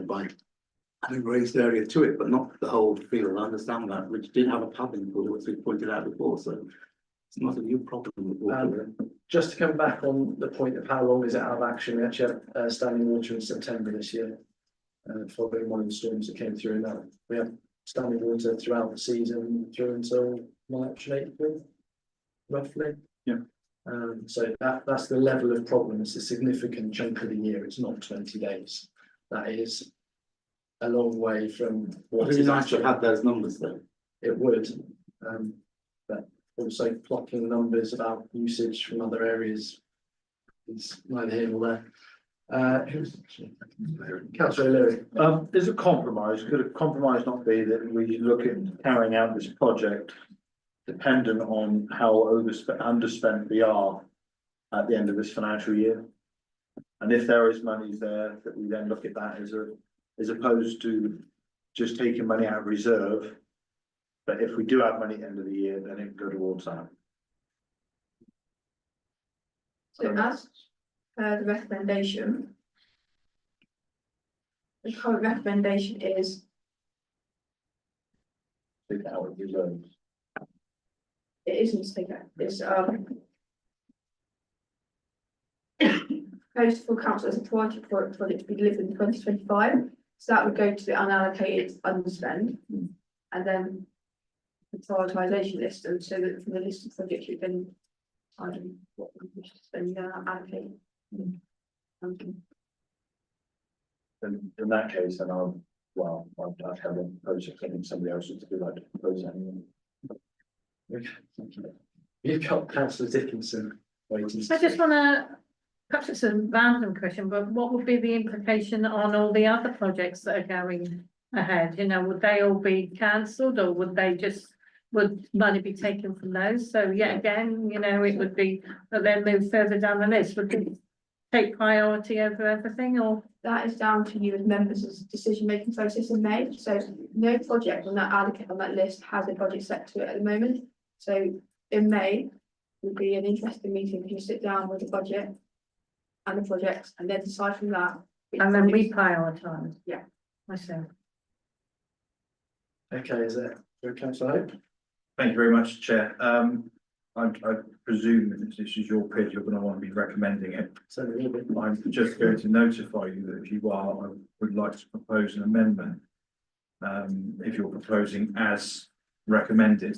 by having raised area to it, but not the whole field. I understand that, which did have a padding pool, as we pointed out before, so it's not a new problem. Just to come back on the point of how long is it out of action, we actually had standing water in September this year. Following one of the storms that came through, now we have standing water throughout the season through until March and April, roughly. Yeah. So that's the level of problem. It's a significant chunk of the year. It's not 20 days. That is a long way from what It'd be nice to have those numbers though. It would, but also plotting numbers about usage from other areas is neither here nor there. Councillor O'Leary. There's a compromise. Could a compromise not be that we look at carrying out this project dependent on how underspent we are at the end of this financial year? And if there is money there, that we then look at that as opposed to just taking money out of reserve. But if we do have money at the end of the year, then it can go towards that. So as the recommendation, the current recommendation is Take it out of reserves. it isn't to take out, it's proposed for council as a priority project to be delivered in 2025. So that would go to the unallocated underspend, and then the prioritisation list, and so that from the list of projects you can decide on what we wish to spend allocate. In that case, then I'd have a process. I think somebody else would like to propose anything. You've got councillor Dickinson waiting. I just want to, perhaps it's a random question, but what would be the implication on all the other projects that are going ahead? You know, would they all be cancelled, or would money be taken from those? So yet again, you know, it would be, but then move further down the list, would it take priority over everything, or? That is down to you as members of the decision-making process in May. So no project on that list has a budget set to it at the moment. So in May would be an interesting meeting if you sit down with the budget and the projects and then decide from that. And then we prioritise. Yeah. Myself. Okay, is there councillor Hope? Thank you very much, Chair. I presume that this is your pitch, you're going to want to be recommending it. So a little bit. I'm just going to notify you that if you are, I would like to propose an amendment. If you're proposing as recommended.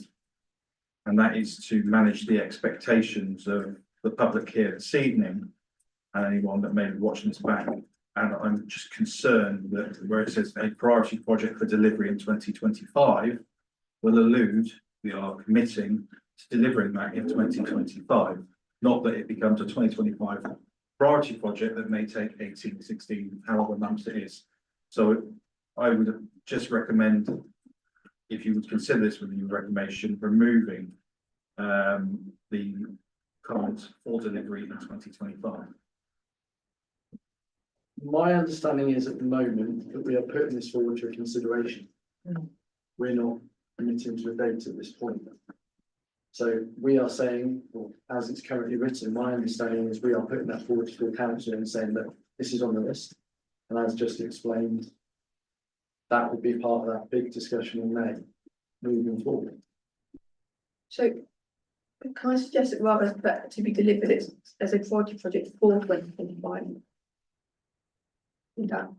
And that is to manage the expectations of the public here this evening. And anyone that may be watching this back. And I'm just concerned that where it says a priority project for delivery in 2025 will allude, we are committing to delivering that in 2025, not that it becomes a 2025 priority project that may take 18, 16, however months it is. So I would just recommend, if you would consider this within your recommendation, removing the cards for delivery in 2025. My understanding is at the moment that we are putting this forward for consideration. We're not committing to a date at this point. So we are saying, well, as it's currently written, my understanding is we are putting that forward to the council and saying that this is on the list. And as just explained, that would be part of that big discussion in May, moving forward. So can I suggest that rather than to be delivered as a project for 2025? That,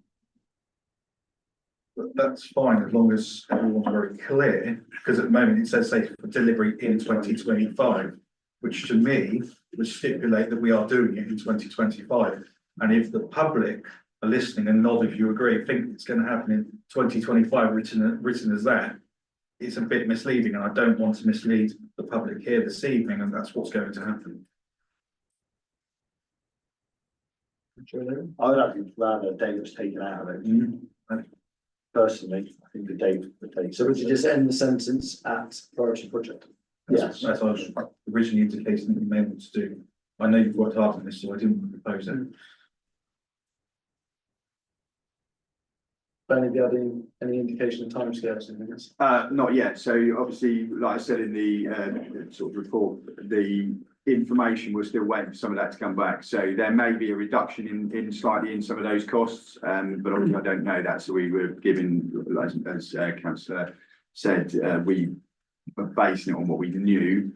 That's fine, as long as everyone's very clear, because at the moment it says, say, for delivery in 2025, which to me would stipulate that we are doing it in 2025. And if the public are listening and nod if you agree, think it's going to happen in 2025 written as that, it's a bit misleading, and I don't want to mislead the public here this evening, and that's what's going to happen. I would have rather a date was taken out of it. Personally, I think the date would take. So would you just end the sentence at priority project? Yes, that's what I was originally indicating that you may want to do. I know you've worked hard on this, so I didn't propose it. Ben, have you had any indication of timescales in this? Not yet. So obviously, like I said in the sort of report, the information, we're still waiting for some of that to come back. So there may be a reduction in slightly in some of those costs, but obviously I don't know that. So we were given, as Councillor said, we were basing it on what we knew.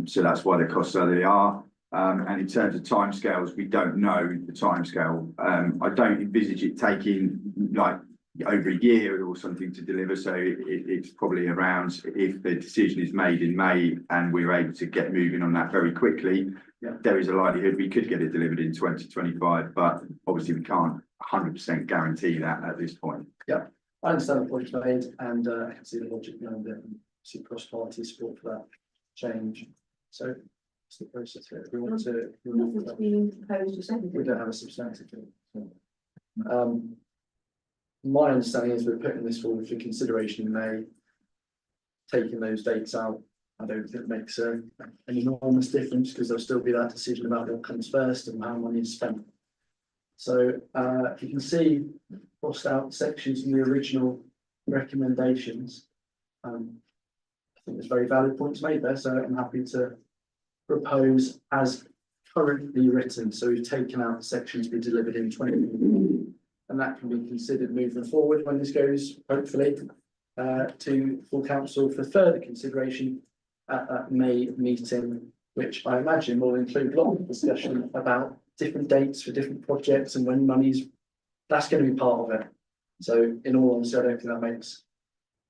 So that's why the costs are they are. And in terms of timescales, we don't know the timescale. I don't envisage it taking like over a year or something to deliver. So it's probably around, if the decision is made in May and we're able to get moving on that very quickly, there is a likelihood we could get it delivered in 2025, but obviously we can't 100% guarantee that at this point. Yeah, I understand the point made, and I can see the logic behind it, and see cross-party support for that change. So it's the process here. We want to. nothing's being proposed or something. We don't have a substantive. So. My understanding is we're putting this forward for consideration in May. Taking those dates out, I don't think makes an enormous difference, because there'll still be that decision about what comes first and how money is spent. So you can see crossed out sections in the original recommendations. I think there's very valid points made there, so I'm happy to propose as currently written. So we've taken out sections to be delivered in 2020. And that can be considered moving forward when this goes, hopefully, to full council for further consideration at that May meeting, which I imagine will include a lot of discussion about different dates for different projects and when money's, that's going to be part of it. So in all honesty, I don't think that makes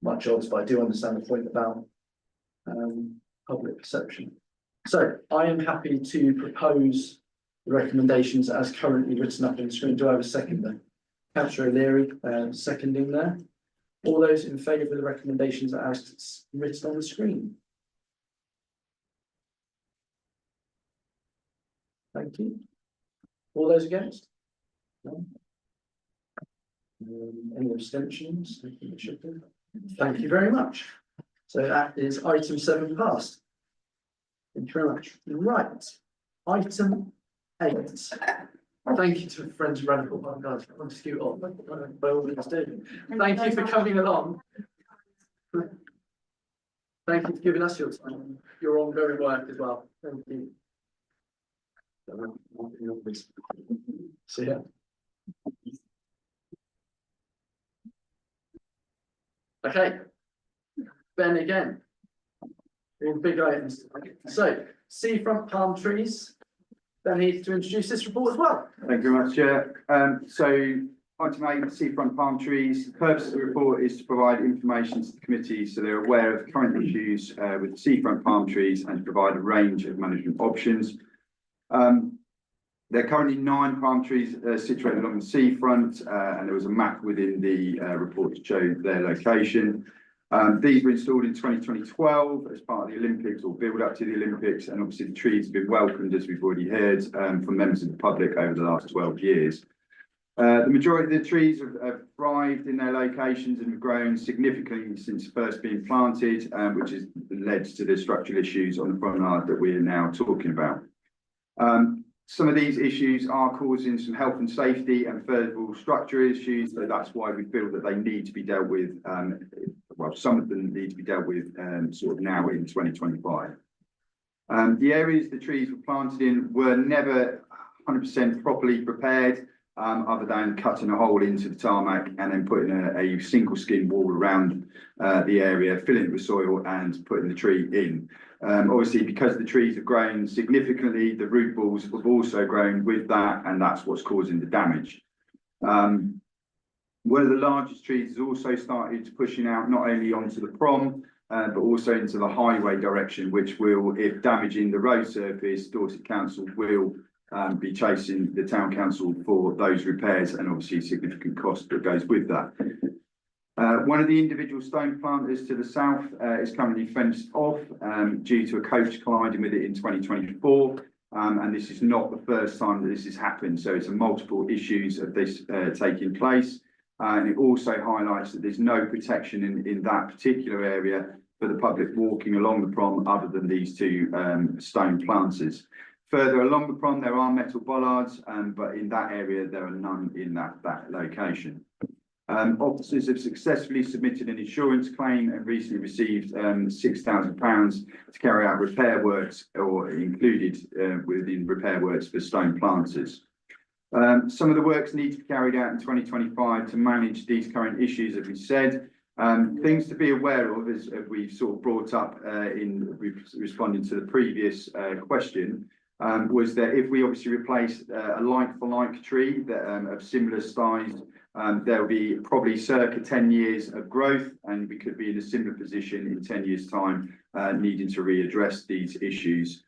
much odds, but I do understand the point about public perception. So I am happy to propose the recommendations as currently written up on the screen. Do I have a second then? Councillor O'Leary, seconding there. All those in favour of the recommendations as written on the screen? Thank you. All those against? No. Any abstentions? Thank you very much. So that is item 7 passed. Thank you very much. Right, item 8. Thank you to Friends of Radical. Oh God, I'm scoot on. By all means do. Thank you for coming along. Thank you for giving us your time. Your ongoing work as well. Thank you. See ya. Okay. Ben again. In big items. So, seafront palm trees. Ben needs to introduce this report as well. Thank you very much, Chair. So item 8, seafront palm trees. The purpose of the report is to provide information to the committee so they're aware of current issues with seafront palm trees and to provide a range of management options. There are currently 9 palm trees situated along the seafront, and there was a map within the report to show their location. These were installed in 2012 as part of the Olympics, or build up to the Olympics, and obviously the trees have been welcomed, as we've already heard, from members of the public over the last 12 years. The majority of the trees have thrived in their locations and have grown significantly since first being planted, which has led to the structural issues on the promenade that we are now talking about. Some of these issues are causing some health and safety and further structural issues, so that's why we feel that they need to be dealt with. Well, some of them need to be dealt with sort of now in 2025. The areas the trees were planted in were never 100% properly prepared, other than cutting a hole into the tarmac and then putting a single skin wall around the area, filling it with soil and putting the tree in. Obviously, because the trees have grown significantly, the root balls have also grown with that, and that's what's causing the damage. One of the largest trees has also started pushing out not only onto the prom, but also into the highway direction, which will, if damaging the road surface, Dorset Council will be chasing the town council for those repairs, and obviously significant cost that goes with that. One of the individual stone planters to the south is currently fenced off due to a coach colliding with it in 2024. And this is not the first time that this has happened. So it's a multiple issues of this taking place. And it also highlights that there's no protection in that particular area for the public walking along the prom other than these two stone planters. Further along the prom, there are metal bollards, but in that area, there are none in that location. Officers have successfully submitted an insurance claim and recently received £6,000 to carry out repair works, or included within repair works for stone planters. Some of the works need to be carried out in 2025 to manage these current issues, as we said. Things to be aware of, as we've sort of brought up in responding to the previous question, was that if we obviously replace a like-for-like tree that of similar size, there will be probably circa 10 years of growth, and we could be in a similar position in 10 years' time, needing to readdress these issues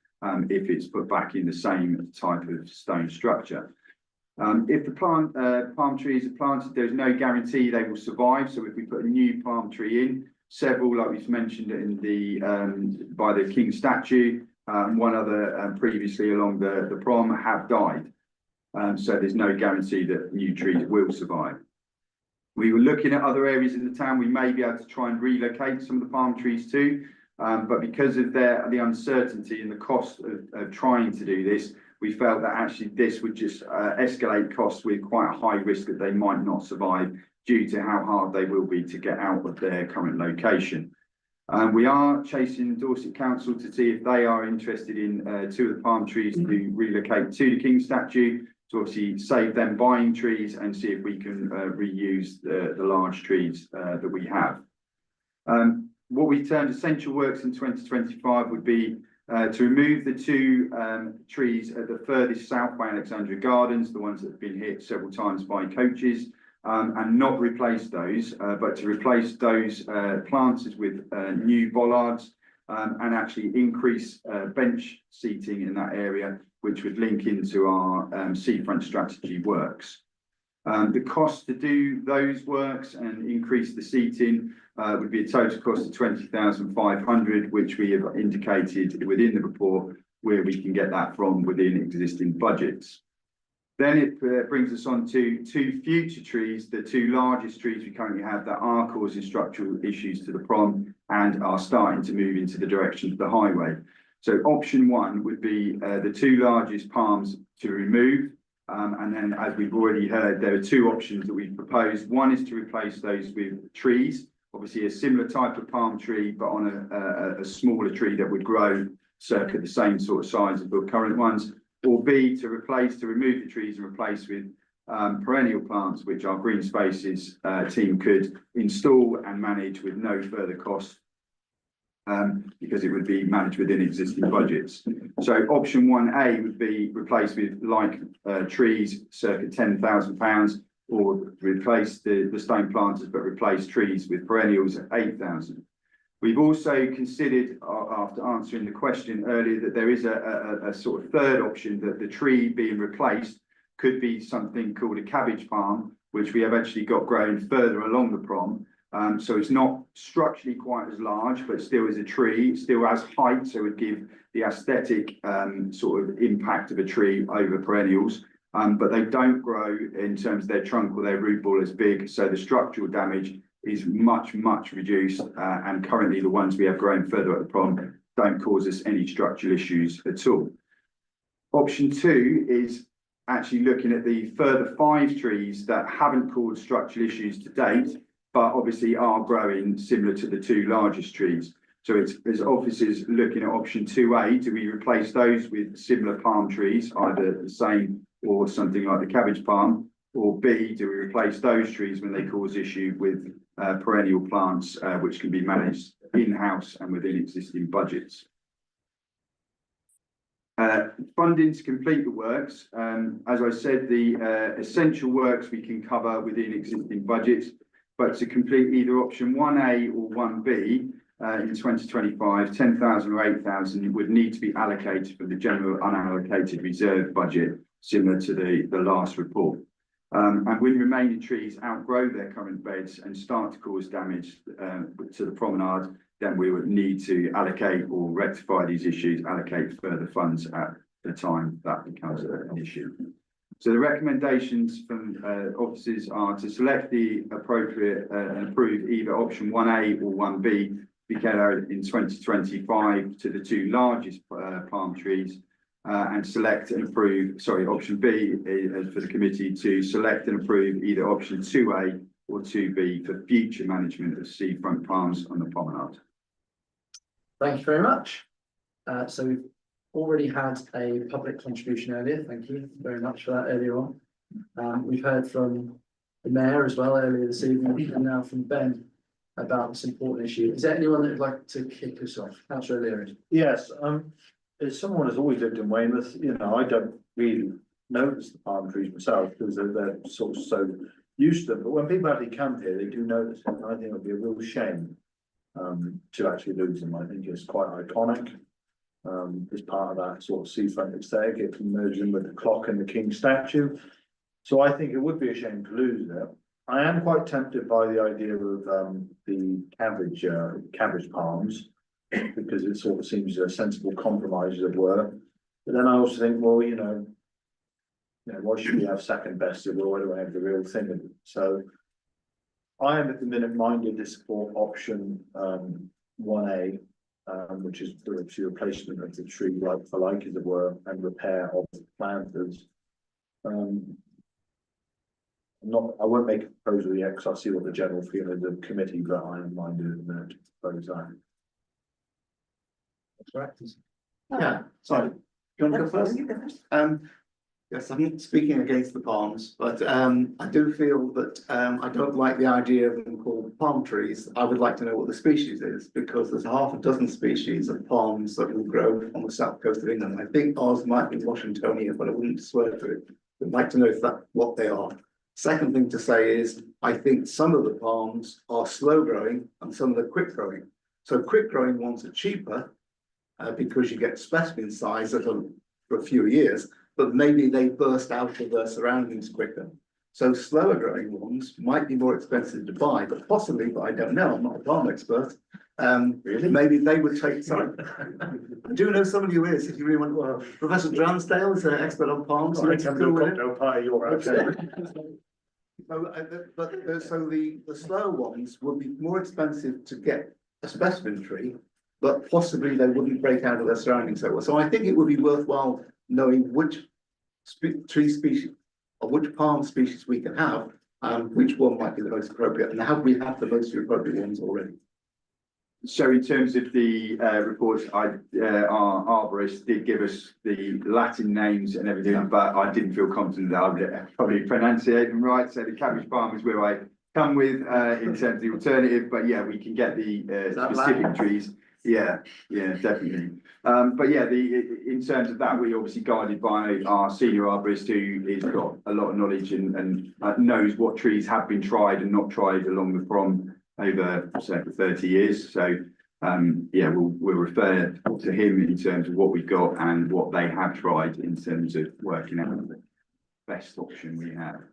if it's put back in the same type of stone structure. If the palm trees are planted, there's no guarantee they will survive. So if we put a new palm tree in, several, like we've mentioned in the by the King statue, one other previously along the prom, have died. So there's no guarantee that new trees will survive. We were looking at other areas in the town we may be able to try and relocate some of the palm trees too, but because of the uncertainty and the cost of trying to do this, we felt that actually this would just escalate costs with quite a high risk that they might not survive due to how hard they will be to get out of their current location. We are chasing Dorset Council to see if they are interested in two of the palm trees to relocate to the King statue, to obviously save them buying trees and see if we can reuse the large trees that we have. What we termed essential works in 2025 would be to remove the two trees at the furthest south by Alexandria Gardens, the ones that have been hit several times by coaches, and not replace those, but to replace those planters with new bollards and actually increase bench seating in that area, which would link into our seafront strategy works. The cost to do those works and increase the seating would be a total cost of £20,500, which we have indicated within the report where we can get that from within existing budgets. Then it brings us on to two future trees, the two largest trees we currently have that are causing structural issues to the prom and are starting to move into the direction of the highway. So option one would be the two largest palms to remove. And then, as we've already heard, there are two options that we've proposed. One is to replace those with trees, obviously a similar type of palm tree, but on a smaller tree that would grow circa the same sort of size as the current ones. Or B, to remove the trees and replace with perennial plants, which our Green Spaces team could install and manage with no further cost, because it would be managed within existing budgets. So option 1A would be replaced with like trees, circa £10,000, or replace the stone planters, but replace trees with perennials at £8,000. We've also considered, after answering the question earlier, that there is a sort of third option, that the tree being replaced could be something called a cabbage palm, which we have actually got growing further along the prom. So it's not structurally quite as large, but still is a tree, still has height, so it would give the aesthetic sort of impact of a tree over perennials. but they don't grow in terms of their trunk or their root ball as big, so the structural damage is much reduced, and currently the ones we have growing further at the prom don't cause us any structural issues at all. Option 2 is actually looking at the further 5 trees that haven't caused structural issues to date, but obviously are growing similar to the 2 largest trees. So it's as officers looking at option 2A, do we replace those with similar palm trees, either the same or something like the cabbage palm, or B, do we replace those trees when they cause issue with perennial plants, which can be managed in-house and within existing budgets. Funding to complete the works. As I said, the essential works we can cover within existing budgets, but to complete either option 1A or 1B in 2025, 10,000 or 8,000 would need to be allocated from the general unallocated reserve budget, similar to the last report. And when remaining trees outgrow their current beds and start to cause damage to the promenade, then we would need to allocate or rectify these issues, allocate further funds at the time that becomes an issue. So the recommendations from officers are to select the appropriate and approve either option 1A or 1B be carried out in 2025 to the 2 largest palm trees. And select and approve, option B is for the committee to select and approve either option 2A or 2B for future management of seafront palms on the promenade. Thank you very much. So we've already had a public contribution earlier. Thank you very much for that earlier on. We've heard from the mayor as well earlier this evening, and now from Ben about this important issue. Is there anyone that would like to kick us off? Councillor O'Leary. Yes, as someone who's always lived in Weymouth, I don't really notice the palm trees myself because they're sort of so used to them. But when people actually camp here, they do notice it. And I think it would be a real shame to actually lose them. I think it's quite iconic. As part of that sort of seafront aesthetic, it can merge in with the clock and the king statue. So I think it would be a shame to lose it. I am quite tempted by the idea of the cabbage palms, because it sort of seems a sensible compromise, as it were. But then I also think, well, why should we have second best if we already have the real thing? So I am at the minute minded to support option 1A, which is the replacement of the tree like for like, as it were, and repair of the planters. I won't make a proposal yet because I see what the general feeling of the committee, but I am minded at the minute to propose that. Yeah, sorry. Do you want to go first? Yes, I'm not speaking against the palms, but I do feel that I don't like the idea of them called palm trees. I would like to know what the species is, because there's half a dozen species of palms that will grow on the south coast of England. I think ours might be Washingtonia, but I wouldn't swear to it. I'd like to know if that's what they are. Second thing to say is, I think some of the palms are slow growing and some of the quick growing. So quick growing ones are cheaper because you get specimen size for a few years, but maybe they burst out of their surroundings quicker. So slower growing ones might be more expensive to buy, but possibly, but I don't know, I'm not a palm expert. Really? Maybe they would take some. I do know somebody who is, if you really want, well, Professor Dransdale is an expert on palms. I come to a cocktail party, you're okay. So the slow ones would be more expensive to get a specimen tree, but possibly they wouldn't break out of their surroundings so well. So I think it would be worthwhile knowing which tree species or which palm species we can have, and which one might be the most appropriate, and have we had the most appropriate ones already? So in terms of the reports, our arborist did give us the Latin names and everything, but I didn't feel confident that I would probably pronunciate them right. So the cabbage palm is where I come with in terms of the alternative, but yeah, we can get the specific trees. Yeah, definitely. But yeah, in terms of that, we obviously guided by our senior arborist who has got a lot of knowledge and knows what trees have been tried and not tried along the prom over circa 30 years. So yeah, we'll refer to him in terms of what we've got and what they have tried in terms of working out the best option we have.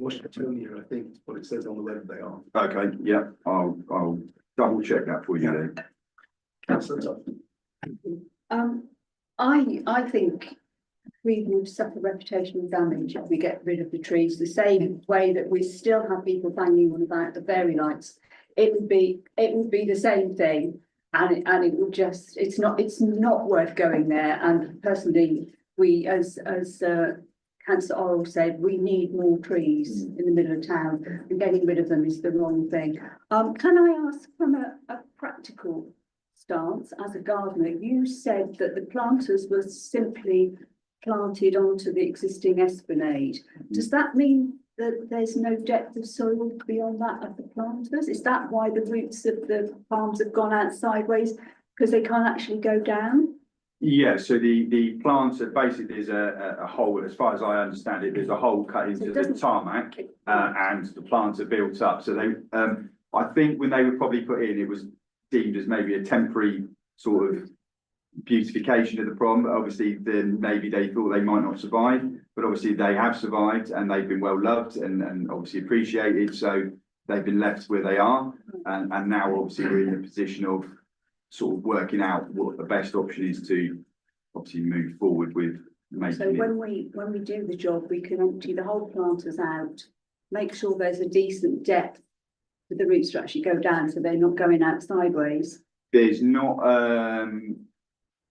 Washingtonia, I think is what it says on the web they are. Okay, yeah, I'll double check that for you then. Councillor Todd. I think we would suffer reputational damage if we get rid of the trees, the same way that we still have people banging on about the fairy lights. It would be the same thing, and it would just, it's not worth going there. And personally, we, as Councillor Orrell said, we need more trees in the middle of town, and getting rid of them is the wrong thing. Can I ask from a practical stance, as a gardener, you said that the planters were simply planted onto the existing esplanade. Does that mean that there's no depth of soil beyond that of the planters? Is that why the roots of the palms have gone out sideways, because they can't actually go down? Yeah, so the plants are basically, there's a hole, as far as I understand it, there's a hole cut into the tarmac, and the plants are built up. So they, I think when they were probably put in, it was deemed as maybe a temporary sort of beautification of the prom. Obviously, then maybe they thought they might not survive, but obviously they have survived, and they've been well loved and obviously appreciated. So they've been left where they are, and now obviously we're in a position of sort of working out what the best option is to obviously move forward with making So it. when we do the job, we can empty the whole planters out, make sure there's a decent depth for the roots to actually go down, so they're not going out sideways. There's not,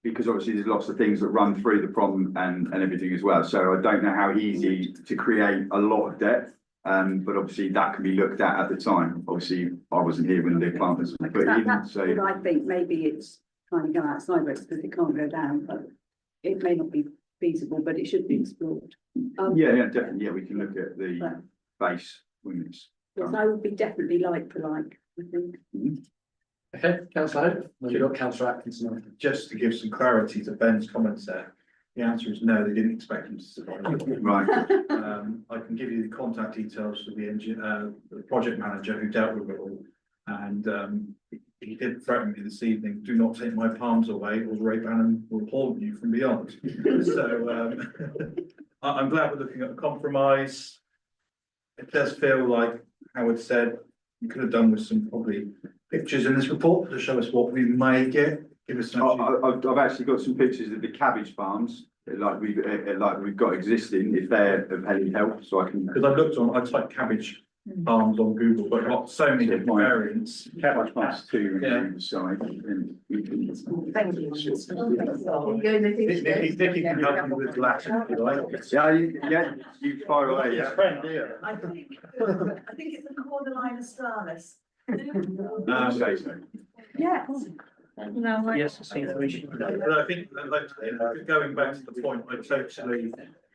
because obviously there's lots of things that run through the prom and everything as well. So I don't know how easy to create a lot of depth. But obviously that can be looked at the time. Obviously, I wasn't here when the planters were put in, That's so. what I think, maybe it's trying to go out sideways because it can't go down, but it may not be feasible, but it should be explored. Yeah, definitely, yeah, we can look at the base when it's. Yes, I would be definitely like for like, I think. Okay, Councillor Hope, then you've got Councillor Atkinson. Just to give some clarity to Ben's comments there, the answer is no, they didn't expect him to survive. Right. I can give you the contact details for the project manager who dealt with it all. And he did threaten me this evening, do not take my palms away or Ray Bannon will haunt you from beyond. So I'm glad we're looking at a compromise. It does feel like Howard said, you could have done with some probably pictures in this report to show us what we may get. Give us I've actually got some pictures of the cabbage farms, like we've got existing, if they're of any help, so I can. Because I looked on, I typed cabbage farms on Google, but I've got so many different variants. Cabbage farms too, Yeah. on the side, and we can. Thank you. Nicky can help you with Latin, if you like. Yeah, you fire away, yeah. I think it's a Cordyline australis. Say so. Yes. No, Yes, I see the issue. But I think, going back to the point, I totally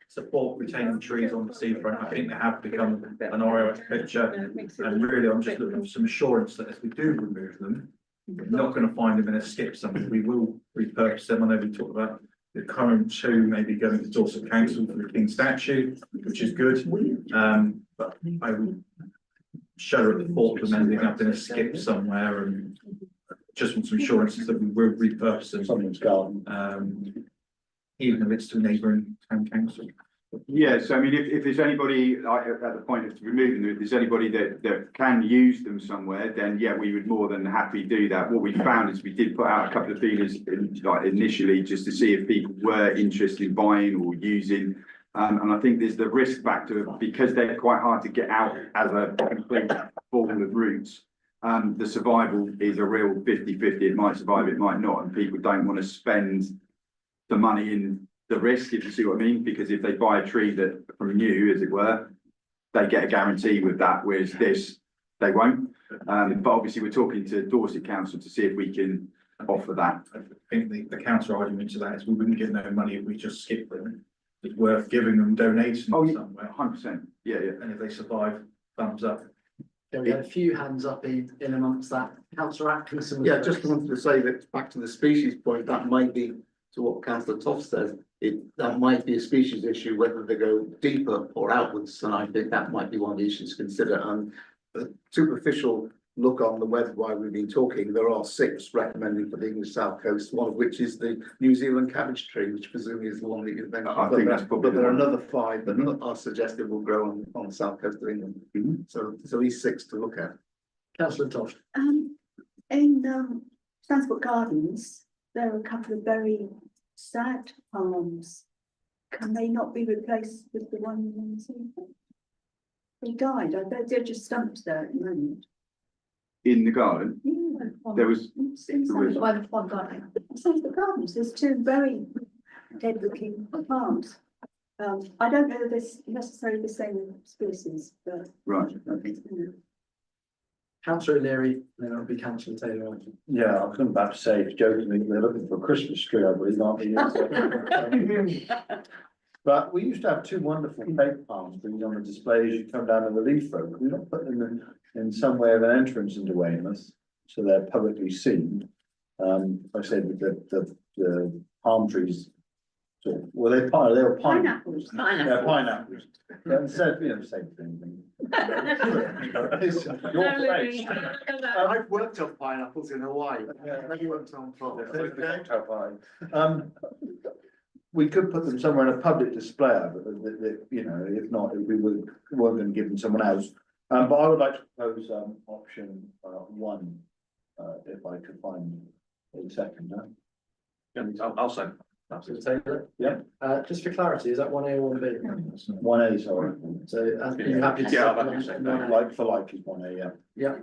support retaining trees on the seafront. I think they have become an ROH picture. And really, I'm just looking for some assurance that as we do remove them, we're not going to find them in a skip somewhere. We will repurpose them. I know we talked about the current two maybe going to Dorset Council for the King statue, which is good. But I would shudder at the thought of them ending up in a skip somewhere, and just want some assurances that we will repurpose them. Someone's garden. Even if it's to a neighbouring town council. Yeah, so I mean, if there's anybody, like, at the point of removing them, if there's anybody that can use them somewhere, then yeah, we would more than happily do that. What we found is we did put out a couple of feelers initially just to see if people were interested in buying or using. And I think there's the risk factor because they're quite hard to get out as a complete ball of roots. The survival is a real 50-50. It might survive, it might not, and people don't want to spend the money in the risk, if you see what I mean, because if they buy a tree that from new, as it were, they get a guarantee with that, whereas this, they won't. But obviously we're talking to Dorset Council to see if we can offer that. I think the counter argument to that is we wouldn't get no money if we just skip them. It's worth giving them donations somewhere. 100%, yeah. And if they survive, thumbs up. Yeah, we had a few hands up in amongst that. Councillor Atkinson. Yeah, just wanted to say that back to the species point, that might be to what Councillor Toft says. That might be a species issue, whether they go deeper or outwards, and I think that might be one of the issues to consider. And the superficial look on the web while we've been talking, there are 6 recommending for the English South Coast, one of which is the New Zealand cabbage tree, which presumably is the one that you've mentioned. I think that's probably But there are the one. another 5 that are suggested will grow on the south coast of England. So there's at least 6 to look at. Councillor Toft. In Transport Gardens, there are a couple of very sad palms can they not be replaced with the one in the sea? They died, they're just stumped there at the moment. In the garden, Yeah. there was, Inside by the pond, aren't they? Inside the gardens, there's two very dead looking plants. I don't know that there's necessarily the same species, but. right, Councillor O'Leary, then it'll be Councillor Taylor. Yeah, I was about to say, jokingly, they're looking for a Christmas tree, I believe, aren't they? But we used to have two wonderful fake palm trees on the display as you come down the relief road. We're not putting them in some way of an entrance into Weymouth, so they're publicly seen. I said with the palm trees. So, well, they were Pineapples. Yeah, pineapples. Yeah, said, you know, same thing. Your face. I've worked on pineapples in Hawaii. I've worked on We could put them somewhere in a public display, but you know, if not, we weren't going to give them someone else. But I would like to propose option 1, if I could find a second. I'll say. Councillor Taylor? Yeah. Just for clarity, is that 1A or 1B? 1A, sorry. So, are you happy to? Yeah, second I'll second 1A? Like for like is 1A, yeah. Yeah.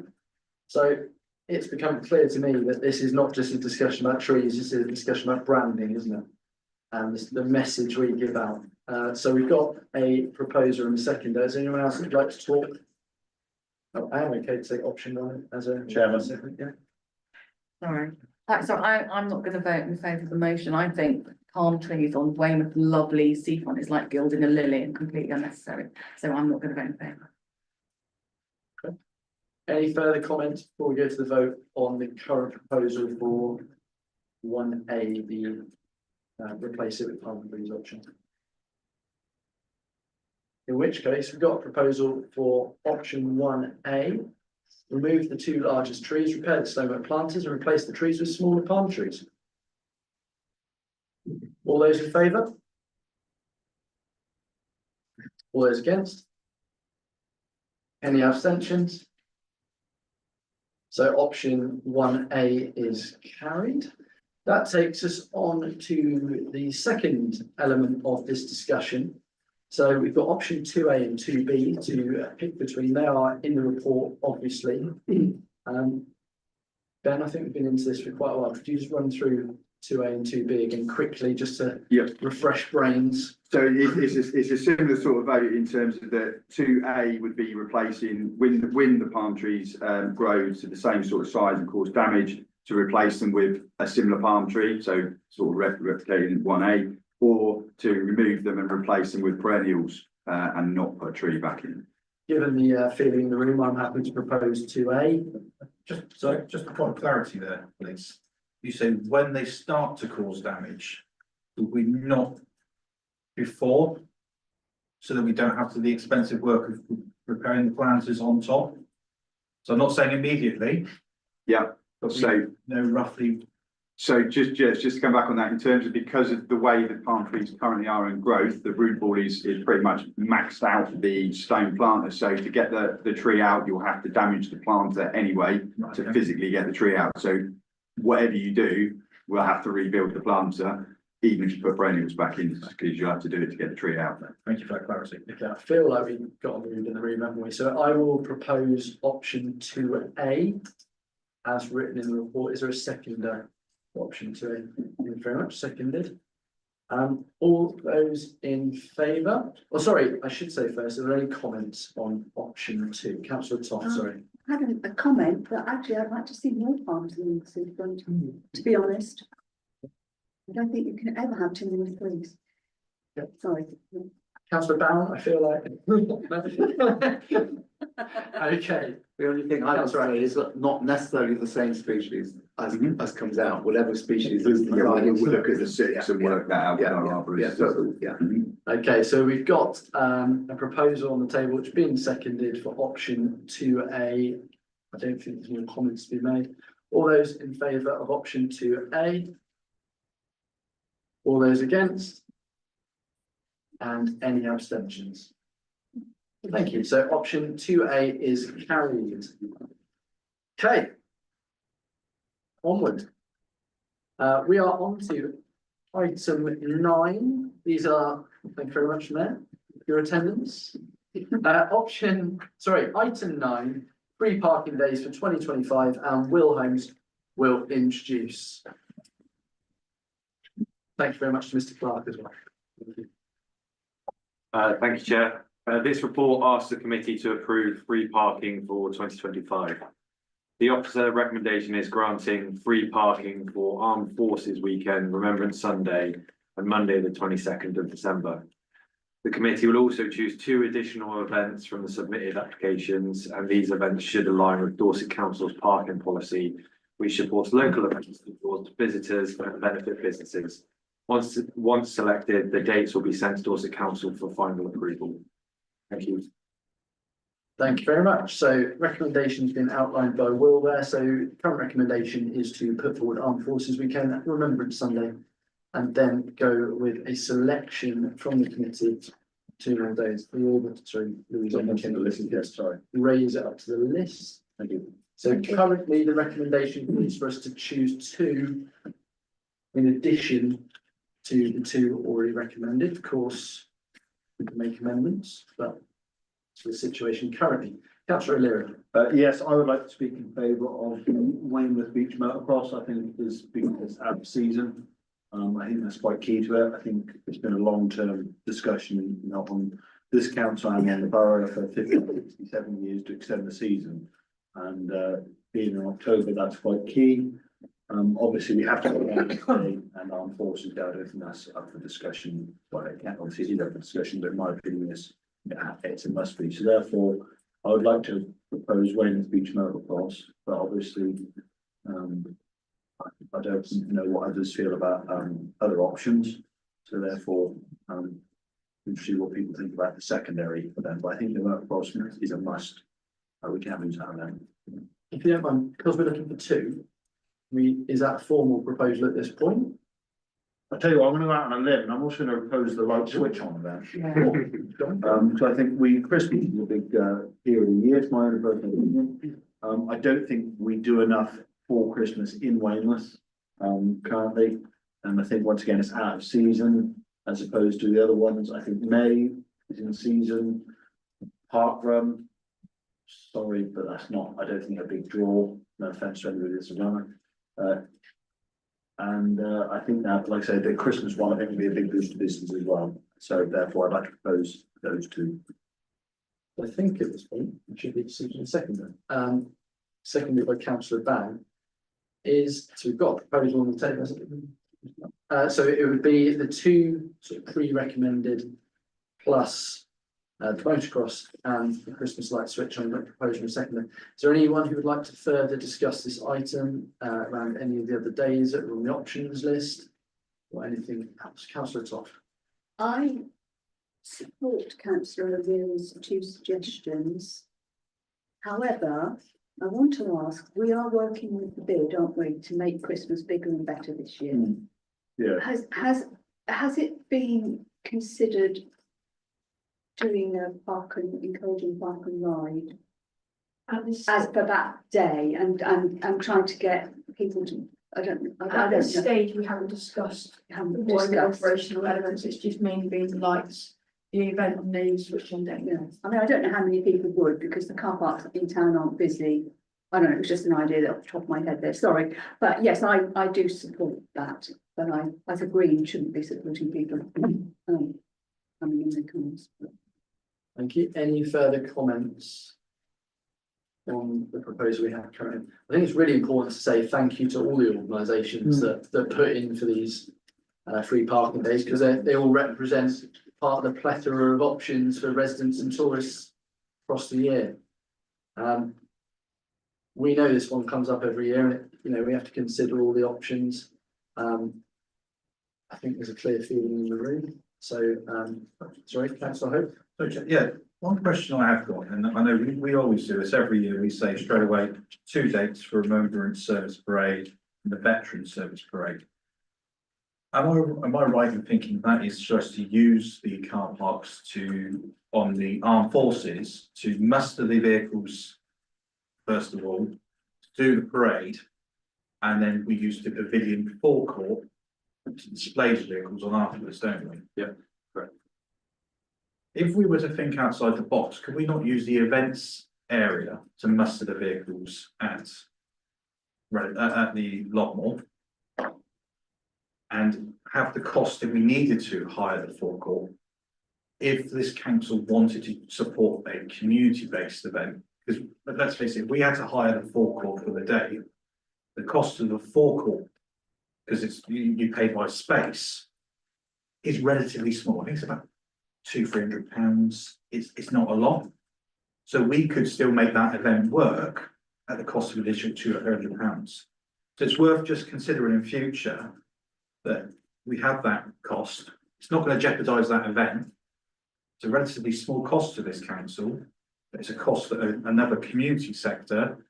So it's become clear to me that this is not just a discussion about trees, this is a discussion about branding, isn't it? And this, the message we give out. So we've got a proposer and a seconder. Is anyone else who'd like to talk? Oh, I am okay to take option 1 as a Chairman. Yeah. Sorry. So I'm not going to vote in favour of the motion. I think palm trees on Weymouth lovely seafront is like gilding a lily and completely unnecessary. So I'm not going to vote in favour. Any further comments before we go to the vote on the current proposal for 1A, the replace it with palm trees option? In which case, we've got a proposal for option 1A. Remove the 2 largest trees, repair the stone oak planters and replace the trees with smaller palm trees. All those in favour? All those against? Any abstentions? So option 1A is carried. That takes us on to the second element of this discussion. So we've got option 2A and 2B to pick between. They are in the report, obviously. Ben, I think we've been into this for quite a while. Could you just run through 2A and 2B again quickly, just to refresh brains? So it's a similar sort of vote in terms of the 2A would be replacing when the palm trees grow to the same sort of size and cause damage, to replace them with a similar palm tree, so sort of replicating 1A, or to remove them and replace them with perennials and not put a tree back in. Given the feeling in the room, I'm happy to propose 2A. Just a point of clarity there, please. You say when they start to cause damage, would we not before? So that we don't have to the expensive work of repairing the planters on top? So I'm not saying immediately. Yeah, but so we know roughly. So just to come back on that, in terms of because of the way that palm trees currently are in growth, the root ball is pretty much maxed out the stone planter. So to get the tree out, you'll have to damage the planter anyway to physically get the tree out. So whatever you do, we'll have to rebuild the planter, even if you put perennials back in, because you have to do it to get the tree out. Thank you for that clarity. Okay, I feel like we've got a mood in the room, haven't we? So I will propose option 2A as written in the report. Is there a seconder? Option 2A. Thank you very much. Seconded. All those in favour? Oh, sorry, I should say first, are there any comments on option 2? Councillor Toff, sorry. I had a comment, but actually I'd like to see more farms in the seafront, to be honest. I don't think you can ever have too many trees. Sorry. Councillor Bowen, I feel like. Okay. The only thing I would say is that not necessarily the same species as comes out, whatever species is. Yeah, we'll look at the 6 and work that out with our arborists. Okay, so we've got a proposal on the table which being seconded for option 2A. I don't think there's more comments to be made. All those in favour of option 2A? All those against? And any abstentions? Thank you. So option 2A is carried. Okay. Onward. We are on to item 9. These are Thank you very much, Mayor, for your attendance. Item 9, free parking days for 2025, and Will Holmes will introduce. Thank you very much to Mr. Clark as well. Thank you, Chair. This report asks the committee to approve free parking for 2025. The opposite recommendation is granting free parking for Armed Forces Weekend, Remembrance Sunday, and Monday, the 22nd of December. The committee will also choose 2 additional events from the submitted applications, and these events should align with Dorset Council's parking policy, which supports local events towards visitors and benefit businesses. Once selected, the dates will be sent to Dorset Council for final approval. Thank you. Thank you very much. So recommendation's been outlined by Will there. So current recommendation is to put forward Armed Forces Weekend, Remembrance Sunday, and then go with a selection from the committee, 2 more days. Louise, raise it up to the list. Thank you. So currently, the recommendation is for us to choose 2 in addition to the 2 already recommended. Of course, we can make amendments, but it's the situation currently. Councillor O'Leary. Yes, I would like to speak in favour of Weymouth Beach Motocross. I think it's out of season. I think that's quite key to it. I think it's been a long-term discussion, not on this council and on the borough for 67 years to extend the season. And being in October, that's quite key. Obviously, we have to go down today and Armed Forces Day. I don't think that's up for discussion. Well, it can't obviously be up for discussion, but in my opinion, it's a must be. So therefore, I would like to propose Weymouth Beach Motocross, but obviously, I don't know what others feel about other options. So therefore, we'll see what people think about the secondary event. But I think the motocross is a must. We can't lose out on that. If you don't mind, because we're looking for 2, is that a formal proposal at this point? I tell you what, I'm going to go out on a limb, and I'm also going to propose the light switch on event. So I think Christmas is a big period of the year. It's my own personal opinion. I don't think we do enough for Christmas in Weymouth currently, and I think once again it's out of season as opposed to the other ones. I think May is in season. Park Run, sorry, but that's not. I don't think a big draw. No offence to anybody that's a runner. I think that, like I said, the Christmas one, I think will be a big boost to business as well. So therefore, I'd like to propose those 2. I think at this point, it should be decision seconded. Seconded by Councillor Bang, so we've got a proposal on the table. So it would be the 2 sort of pre-recommended plus the motocross and the Christmas light switch on the proposal and seconded. Is there anyone who would like to further discuss this item around any of the other days that are on the options list or anything else? Councillor Toft. I support Councillor O'Leary's 2 suggestions. However, I want to ask, we are working with the bid, aren't we, to make Christmas bigger and better this year? Yeah. Has it been considered doing encouraging park and ride as for that day and trying to get people to, I don't At this know. stage, we haven't discussed what are the operational elements. It's just mainly been the lights, the event and the switch on day. Yeah, I mean, I don't know how many people would, because the car parks in town aren't busy. I don't know, it was just an idea off the top of my head there, sorry. But yes, I do support that, but I, as a Green, shouldn't be supporting people coming in their cars. Thank you. Any further comments on the proposal we have currently? I think it's really important to say thank you to all the organisations that put in for these free parking days, because they all represent part of the plethora of options for residents and tourists across the year. We know this one comes up every year, and we have to consider all the options. I think there's a clear feeling in the room. So, sorry, Councillor Hope. So, yeah, one question I have got, and I know we always do this every year, we say straight away 2 dates for Remembrance Service Parade and the Veterans Service Parade. Am I right in thinking that is just to use the car parks on the armed forces to muster the vehicles, first of all, to do the parade, and then we use the pavilion forecourt to display the vehicles on afterwards, don't we? Yeah, correct. if we were to think outside the box, could we not use the events area to muster the vehicles at the lot more? And have the cost if we needed to hire the forecourt? If this council wanted to support a community-based event, because let's face it, if we had to hire the forecourt for the day, the cost of the forecourt, because it's you pay by space, is relatively small. I think it's about £200-300. It's not a lot. So we could still make that event work at the cost of an additional £200. So it's worth just considering in future that we have that cost. It's not going to jeopardise that event. It's a relatively small cost to this council, but it's a cost that another community sector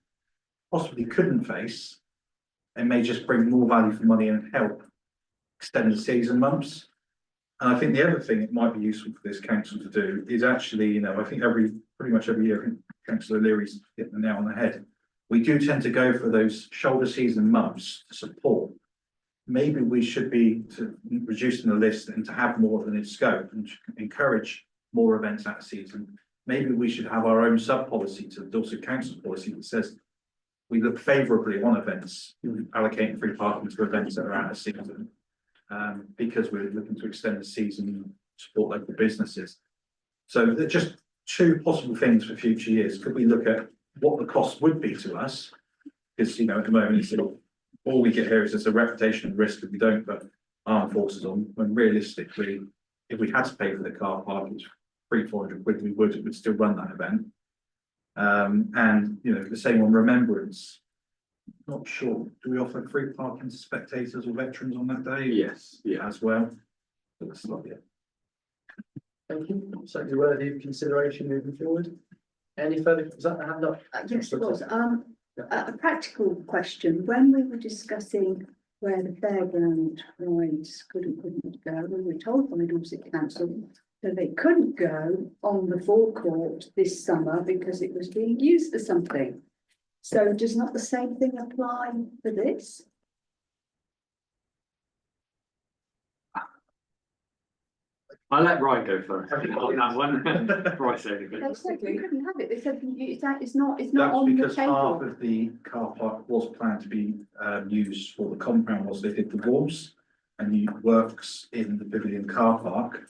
possibly couldn't face. It may just bring more value for money and help extend the season months. And I think the other thing it might be useful for this council to do is actually, I think pretty much every year, I think Councillor Leary's hit the nail on the head. We do tend to go for those shoulder season months to support. Maybe we should be reducing the list and to have more than its scope and encourage more events that season. Maybe we should have our own sub-policy to the Dorset Council policy that says we look favourably on events, allocating free parking to events that are out of season, because we're looking to extend the season and support local businesses. So they're just two possible things for future years. Could we look at what the cost would be to us? Because, at the moment, it's all we get here is just a reputation risk if we don't put armed forces on, when realistically, if we had to pay for the car park, it's £300-400, we would still run that event. And the same on Remembrance. Not sure, do we offer free parking to spectators or veterans on that day? Yes, yeah. As well. That's lovely. Thank you. Certainly worthy of consideration moving forward. Any further, is that a hand up? Yes, it was. A practical question. When we were discussing where the fairground rides could and couldn't go, we were told by Dorset Council that they couldn't go on the forecourt this summer because it was being used for something. So does not the same thing apply for this? I'll let Ryan go first on that one. Before I say anything. They said we couldn't have it. They said it's not That's on the because half table. of the car park was planned to be used for the compound whilst they did the walls. And the works in the pavilion car park,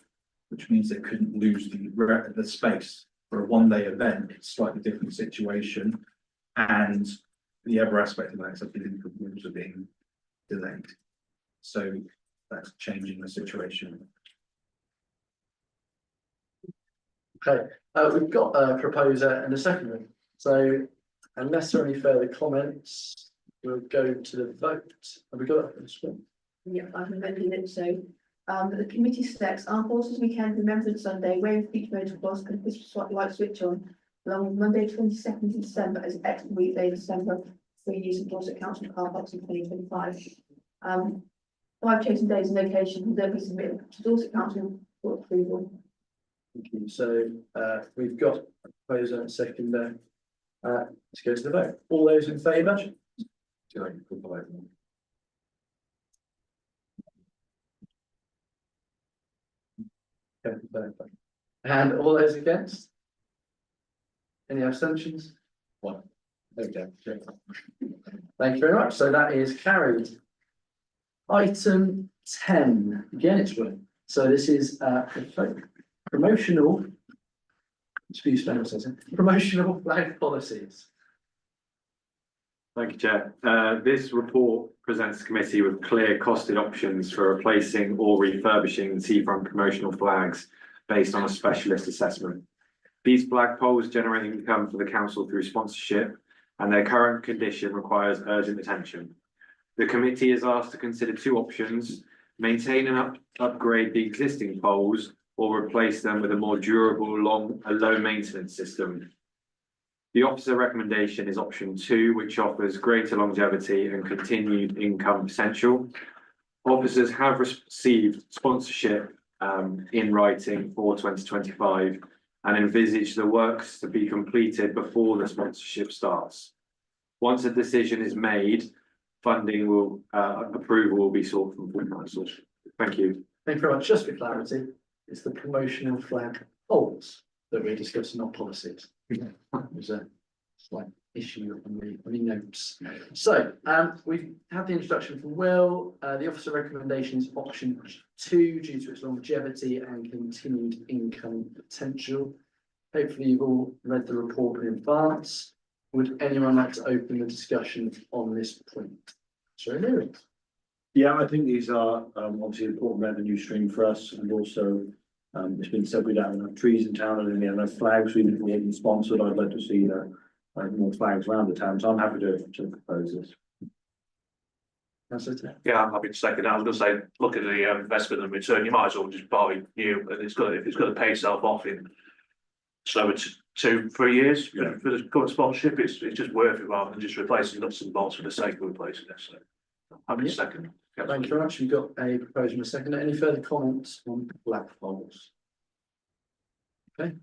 which means they couldn't lose the space for a one-day event. It's a slightly different situation. And the other aspect of that is that the walls are being delayed. So that's changing the situation. Okay, we've got a proposer and a seconder. So unless there are any further comments, we'll go to the vote. Have we got it for the screen? Yeah, I've amended it, so, the committee selects Armed Forces Weekend, Remembrance Sunday, Weymouth Beach Motocross and Christmas Light Switch On, along with Monday 22nd of December as extra weekday in December for use of Dorset Council car parks in 2025. 5 chosen days and locations will then be submitted to Dorset Council for approval. Thank you. So we've got a proposer and seconder. Let's go to the vote. All those in favour? And all those against? Any abstentions? One. Okay. Thank you very much. So that is carried. Item 10, again, it's one. So this is promotional. Promotional flag policies. Thank you, Chair. This report presents the committee with clear costed options for replacing or refurbishing seafront promotional flags based on a specialist assessment. These flagpoles generate income for the council through sponsorship, and their current condition requires urgent attention. The committee is asked to consider 2 options: maintain and upgrade the existing poles, or replace them with a more durable, low maintenance system. The officer recommendation is option 2, which offers greater longevity and continued income potential. Officers have received sponsorship in writing for 2025 and envisage the works to be completed before the sponsorship starts. Once a decision is made, funding approval will be sought from full council. Thank you. Thank you very much. Just for clarity, it's the promotional flag polls that we're discussing, not policies. There's a slight issue on the notes. So, we've had the introduction from Will. The officer recommendation is option 2 due to its longevity and continued income potential. Hopefully you've all read the report in advance. Would anyone like to open the discussion on this point? Sorry, Louis. Yeah, I think these are obviously an important revenue stream for us, and also it's been said we don't have enough trees in town and we have enough flags we haven't sponsored. I'd like to see more flags around the town, so I'm happy to propose this. Yeah, I'm happy to second that. I was gonna say, look at the investment and return, you might as well just buy new, and if it's gonna pay itself off in so it's 2-3 years, for the current sponsorship, it's just worth it rather than just replacing nuts and bolts for the sake of replacing it, so. Happy to second. Thank you very much. We've got a proposal and a second. Any further comments on black poles? Okay, in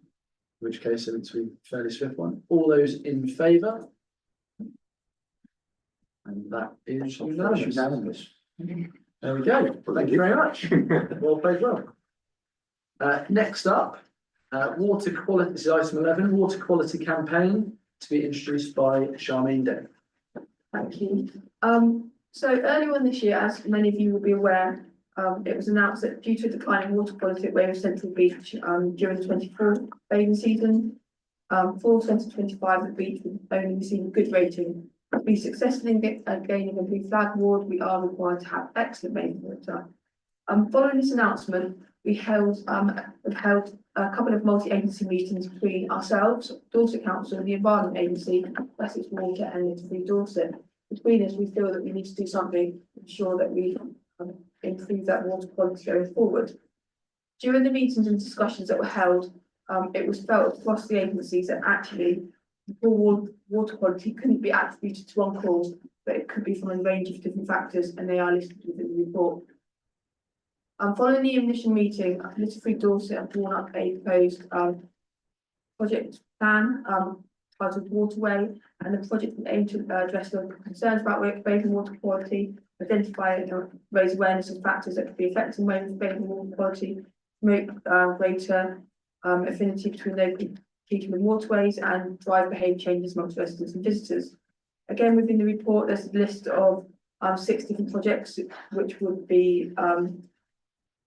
which case it's a fairly swift one. All those in favour? And that is unanimous. There we go. Thank you very much. Well played, well. Next up, water quality, this is item 11, water quality campaign to be introduced by Charmaine Day. Thank you. So earlier on this year, as many of you will be aware, it was announced that due to a decline in water quality at Weymouth Central Beach during the 24 bathing season, for 2025, the beach would only receive a good rating. To be successful in gaining a blue flag award, we are required to have excellent bathing water. Following this announcement, we've held a couple of multi-agency meetings between ourselves, Dorset Council, the Environment Agency, Wessex Water and Litter Free Dorset. Between us, we feel that we need to do something to ensure that we improve that water quality going forward. During the meetings and discussions that were held, it was felt across the agencies that actually poor water quality couldn't be attributed to one cause, but it could be from a range of different factors, and they are listed within the report. Following the initial meeting, Litter Free Dorset have drawn up a proposed project plan titled Waterway, and the project will aim to address the concerns about bathing water quality, identify and raise awareness of factors that could be affecting Weymouth bathing water quality, promote greater affinity between local treatment and waterways, and drive behaviour changes amongst residents and visitors. Again, within the report, there's a list of 6 different projects which would be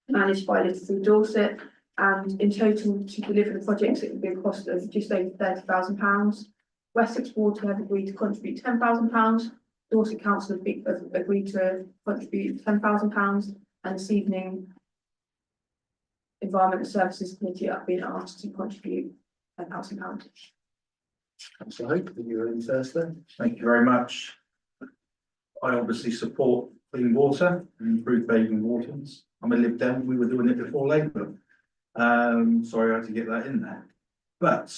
managed by Litter Free Dorset, and in total to deliver the projects it would be a cost of just over £30,000. Wessex Water have agreed to contribute £10,000. Dorset Council have agreed to contribute £10,000, and this evening Environment and Services Committee have been asked to contribute £10,000. Councillor Hope, you are in first then. Thank you very much. I obviously support clean water and improved bathing waters. I'm a Lib Dem, we were doing it before Labour. Sorry I had to get that in there. But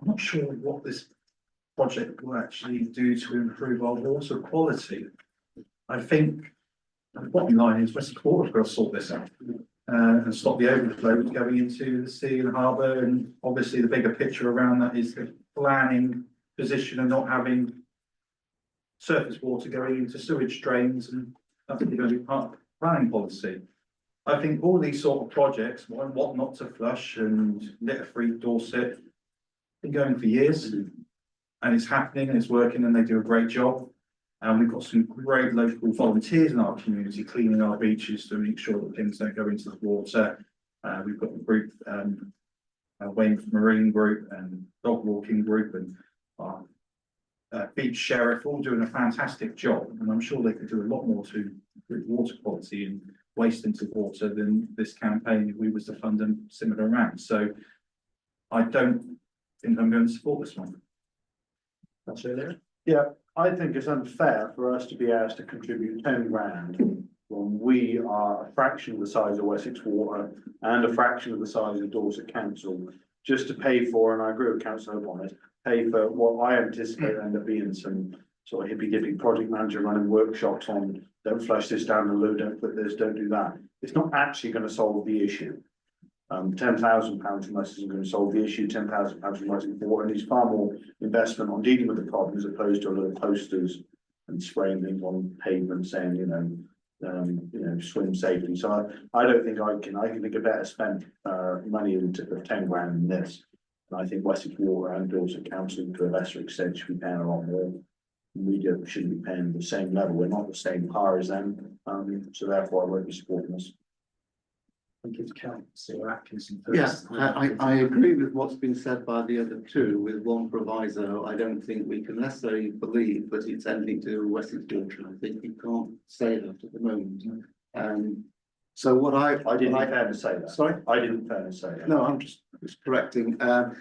I'm not sure what this project will actually do to improve our water quality. I think the bottom line is Wessex Water got to sort this out and stop the overflow going into the sea and harbour, and obviously the bigger picture around that is the planning position and not having surface water going into sewage drains, and that's going to be part of planning policy. I think all these sort of projects, what not to flush and Litter Free Dorset, been going for years, and it's happening and it's working and they do a great job. And we've got some great local volunteers in our community cleaning our beaches to make sure that things don't go into the water. We've got the group, Weymouth Marine Group and Dog Walking Group and our Beach Sheriff, all doing a fantastic job. And I'm sure they could do a lot more to improve water quality and waste into water than this campaign if we was to fund a similar amount. So I don't think I'm going to support this one. That's earlier. Yeah, I think it's unfair for us to be asked to contribute 10 grand when we are a fraction of the size of Wessex Water and a fraction of the size of Dorset Council, just to pay for, and I agree with Councillor Hope on it, pay for what I anticipate end up being some sort of hippy-dippy project manager running workshops on don't flush this down the loo, don't put this, don't do that. It's not actually going to solve the issue. £10,000 from us isn't going to solve the issue. £10,000 from us is more, and needs far more investment on dealing with the problem as opposed to a lot of posters and spraying things on pavement saying, you know, swim safety. So I don't think I can think of better spent, money of 10 grand than this. And I think Wessex Water and Dorset Council to a lesser extent should be paying a lot more. We shouldn't be paying the same level. We're not the same par as them. So therefore I won't be supporting this. Thank you, Councillor Atkinson. Yes, I agree with what's been said by the other two, with one proviso. I don't think we can necessarily believe that it's anything to do with Wessex Water. I think you can't say that at the moment. So what I didn't fair to say that. Sorry? I didn't fair to say that. No, I'm just correcting. I'm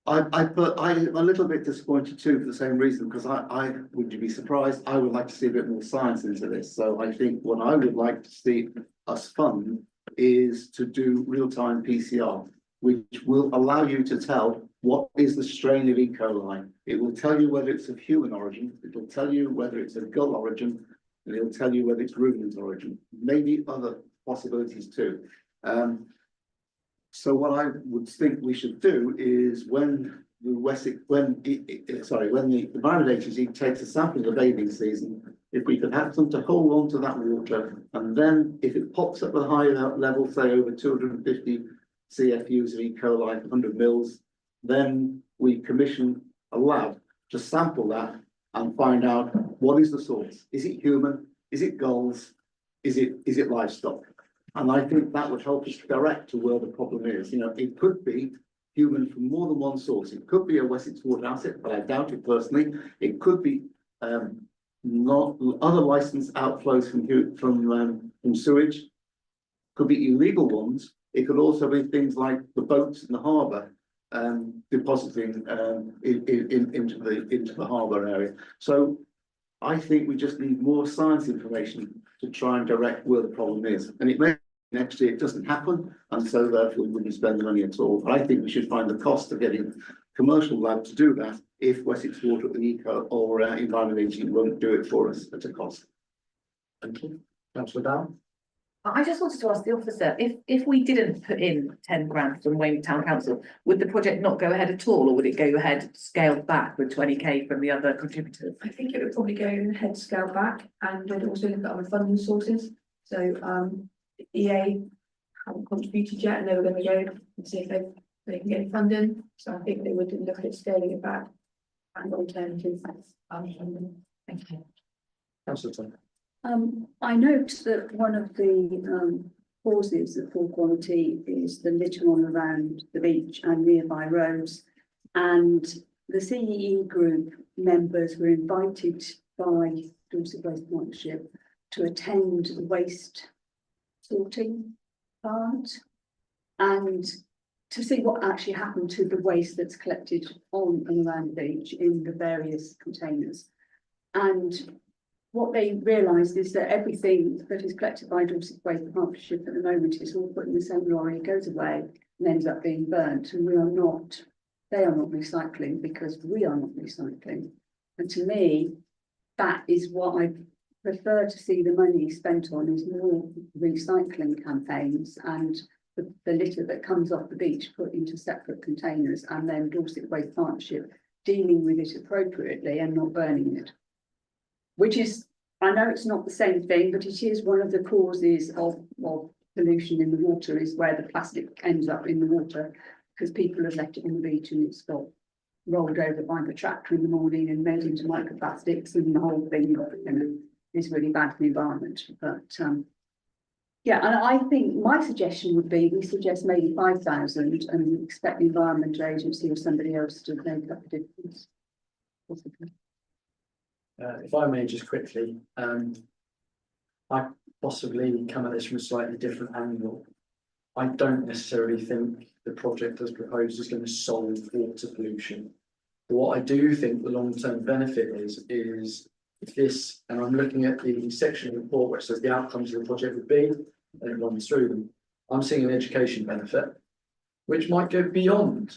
a little bit disappointed too for the same reason, because I would you be surprised? I would like to see a bit more science into this. So I think what I would like to see us fund is to do real-time PCR, which will allow you to tell what is the strain of E. coli. It will tell you whether it's of human origin, it will tell you whether it's of gull origin, and it will tell you whether it's ruminant origin, maybe other possibilities too. So what I would think we should do is when the Environment Agency takes a sample of the bathing season, if we could have them to hold on to that water, and then if it pops up a high level, say over 250 CFUs of E. coli, 100 mils, then we commission a lab to sample that and find out what is the source. Is it human? Is it gulls? Is it livestock? And I think that would help us direct to where the problem is. It could be human from more than one source. It could be a Wessex Water asset, but I doubt it personally. It could be not other licensed outflows from sewage. Could be illegal ones. It could also be things like the boats in the harbour depositing into the harbour area. So I think we just need more science information to try and direct where the problem is. And it may next year it doesn't happen, and so therefore we wouldn't spend the money at all. But I think we should find the cost of getting a commercial lab to do that if Wessex Water and Eco or Environment Agency won't do it for us at a cost. Thank you. Councillor Down. I just wanted to ask the officer, if we didn't put in 10 grand from Weymouth Town Council, would the project not go ahead at all, or would it go ahead scaled back with 20k from the other contributors? I think it would probably go ahead scale back, and we'd also look at other funding sources. So EA haven't contributed yet, and they were going to go and see if they can get any funding. So I think they would look at scaling it back and alternative funding. Thank you. Councillor Tom. I note that one of the causes of poor quality is the litter on around the beach and nearby roads. And the CEE group members were invited by Dorset Waste Partnership to attend the waste sorting part and to see what actually happened to the waste that's collected on and around the beach in the various containers. And what they realised is that everything that is collected by Dorset Waste Partnership at the moment is all put in the same lorry, goes away and ends up being burnt. And they are not recycling because we are not recycling. And to me, that is what I prefer to see the money spent on, is more recycling campaigns and the litter that comes off the beach put into separate containers, and then Dorset Waste Partnership dealing with it appropriately and not burning it. Which is, I know it's not the same thing, but it is one of the causes of pollution in the water, is where the plastic ends up in the water because people have left it on the beach and it's got rolled over by the tractor in the morning and made into microplastics, and the whole thing is really bad for the environment. But yeah, and I think my suggestion would be, we suggest maybe 5,000 and we expect the Environment Agency or somebody else to make up the difference. If I may just quickly, I possibly come at this from a slightly different angle. I don't necessarily think the project as proposed is going to solve water pollution. But what I do think the long-term benefit is if this, and I'm looking at the section of the report which says the outcomes of the project would be, and it runs through them, I'm seeing an education benefit, which might go beyond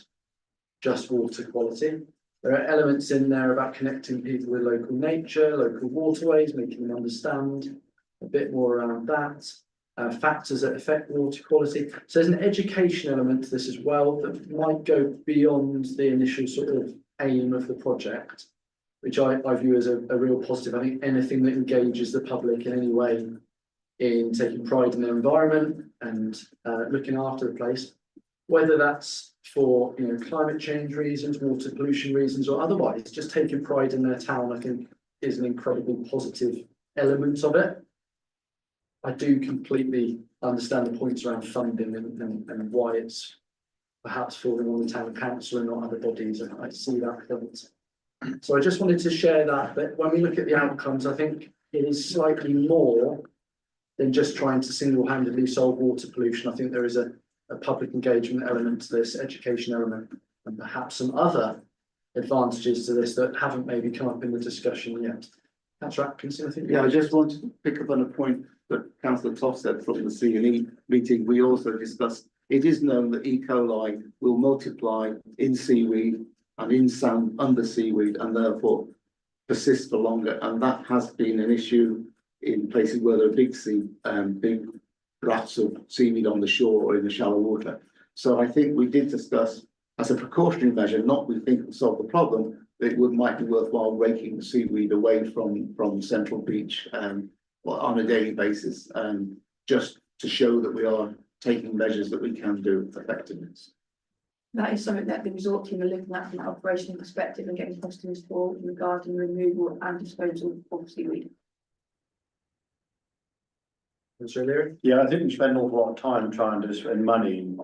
just water quality. There are elements in there about connecting people with local nature, local waterways, making them understand a bit more around that, factors that affect water quality. So there's an education element to this as well that might go beyond the initial sort of aim of the project, which I view as a real positive. I think anything that engages the public in any way in taking pride in their environment and looking after the place. Whether that's for, you know, climate change reasons, water pollution reasons, or otherwise, just taking pride in their town, I think is an incredibly positive element of it. I do completely understand the points around funding and why it's perhaps falling on the town council and not other bodies, and I see that point. So I just wanted to share that, but when we look at the outcomes, I think it is slightly more than just trying to single-handedly solve water pollution. I think there is a public engagement element to this, education element, and perhaps some other advantages to this that haven't maybe come up in the discussion yet. Councillor Atkinson, I think. Yeah, I just wanted to pick up on a point that Councillor Clough said from the C&E meeting. We also discussed, it is known that E. coli will multiply in seaweed and in sand under seaweed and therefore persist for longer. And that has been an issue in places where there are big rafts of seaweed on the shore or in the shallow water. So I think we did discuss as a precautionary measure, not we think will solve the problem, that it might be worthwhile raking the seaweed away from Central Beach on a daily basis, just to show that we are taking measures that we can do effectiveness. That is something that the resort team are looking at from an operational perspective and getting customers for regarding removal and disposal of seaweed. Councillor O'Leary? Yeah, I think we spend an awful lot of time trying to spend money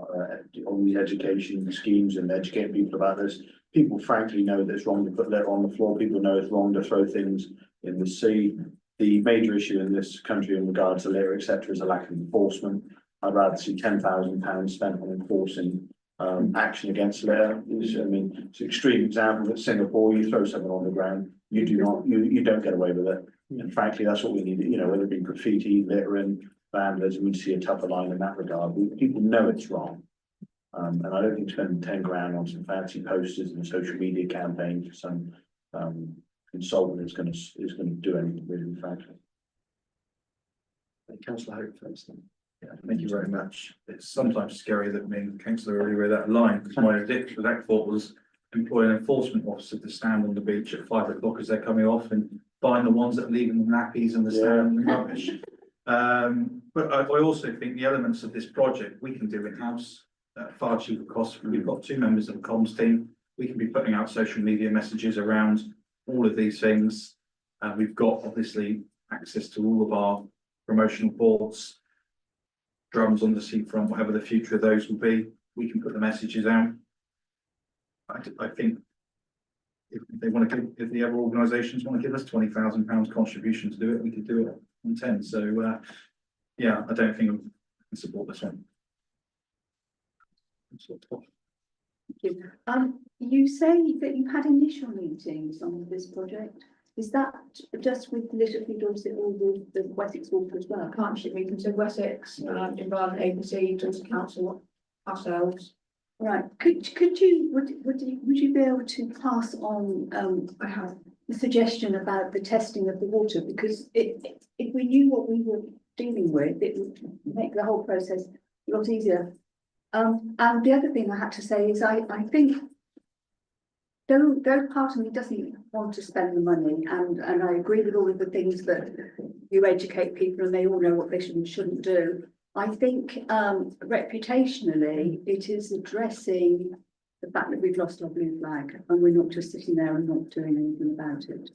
on these education schemes and educate people about this. People frankly know that it's wrong to put litter on the floor. People know it's wrong to throw things in the sea. The major issue in this country in regards to litter, etc., is a lack of enforcement. I'd rather see £10,000 spent on enforcing action against litter. It's an extreme example at Singapore. You throw something on the ground, you don't get away with it. And frankly, that's what we need, you know, whether it be graffiti, littering, vandalism, we see a tougher line in that regard. People know it's wrong. And I don't think spending 10 grand on some fancy posters and a social media campaign for some consultant is going to do anything really, frankly. Councillor Hope first. Yeah, thank you very much. It's sometimes scary that me and Councillor already read that line, because my that thought was employ an enforcement officer to stand on the beach at 5 o'clock as they're coming off and find the ones that are leaving the nappies and the sand and rubbish. But I also think the elements of this project we can do in-house at far cheaper costs. We've got 2 members of the comms team. We can be putting out social media messages around all of these things. We've got obviously access to all of our promotional boards, drums on the seafront, whatever the future of those will be. We can put the messages out. I think if they want to give, if the other organisations want to give us £20,000 contribution to do it, we could do it on 10. So yeah, I don't think I can support this one. You say that you had initial meetings on this project. Is that just with Littlefield or is it all with the Wessex Water as well? Partnership meetings with Wessex, Environment Agency, Dorset Council, ourselves. Right. Would you be able to pass on I have the suggestion about the testing of the water? Because if we knew what we were dealing with, it would make the whole process a lot easier. And the other thing I had to say is I think though part of me doesn't want to spend the money, and I agree with all of the things that you educate people and they all know what they should and shouldn't do. I think reputationally it is addressing the fact that we've lost our blue flag and we're not just sitting there and not doing anything about it.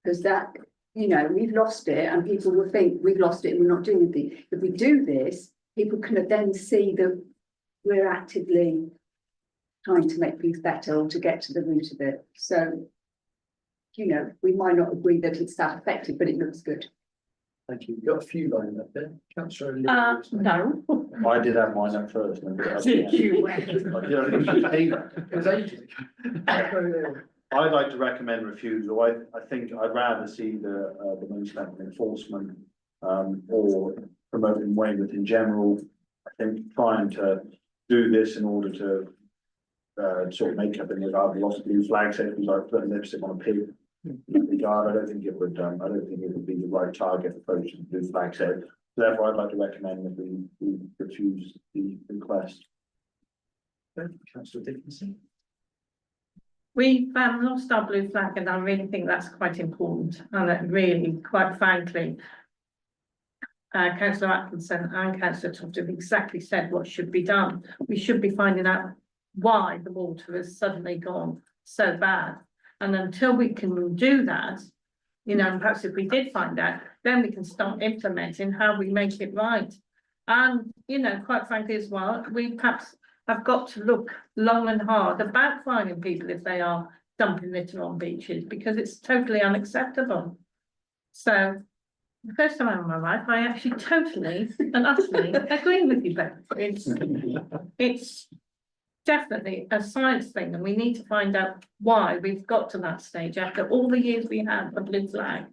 Because that, you know, we've lost it and people will think we've lost it and we're not doing anything. If we do this, people can then see that we're actively trying to make things better or to get to the root of it. So, you know, we might not agree that it's that effective, but it looks good. Thank you. You've got a few lined up there. Councillor O'Leary. No. I did have mine up first. Did you? It was ages ago. I'd like to recommend refusal. I think I'd rather see the money spent on enforcement or promoting Weymouth in general. I think trying to do this in order to sort of make up in regard to lost blue flags, it was like putting lipstick on a pig. In that regard, I don't think it would be the right target approach to the blue flag set. Therefore, I'd like to recommend that we refuse the request. Councillor Dickinson. We've lost our blue flag and I really think that's quite important. And that really, quite frankly, councillor Atkinson and councillor Toft have exactly said what should be done. We should be finding out why the water has suddenly gone so bad. And until we can do that, you know, and perhaps if we did find out, then we can start implementing how we make it right. And, you know, quite frankly as well, we perhaps have got to look long and hard about finding people if they are dumping litter on beaches, because it's totally unacceptable. So, the first time in my life, I actually totally and utterly agree with you, Beth. It's definitely a science thing, and we need to find out why we've got to that stage after all the years we had a blue flag.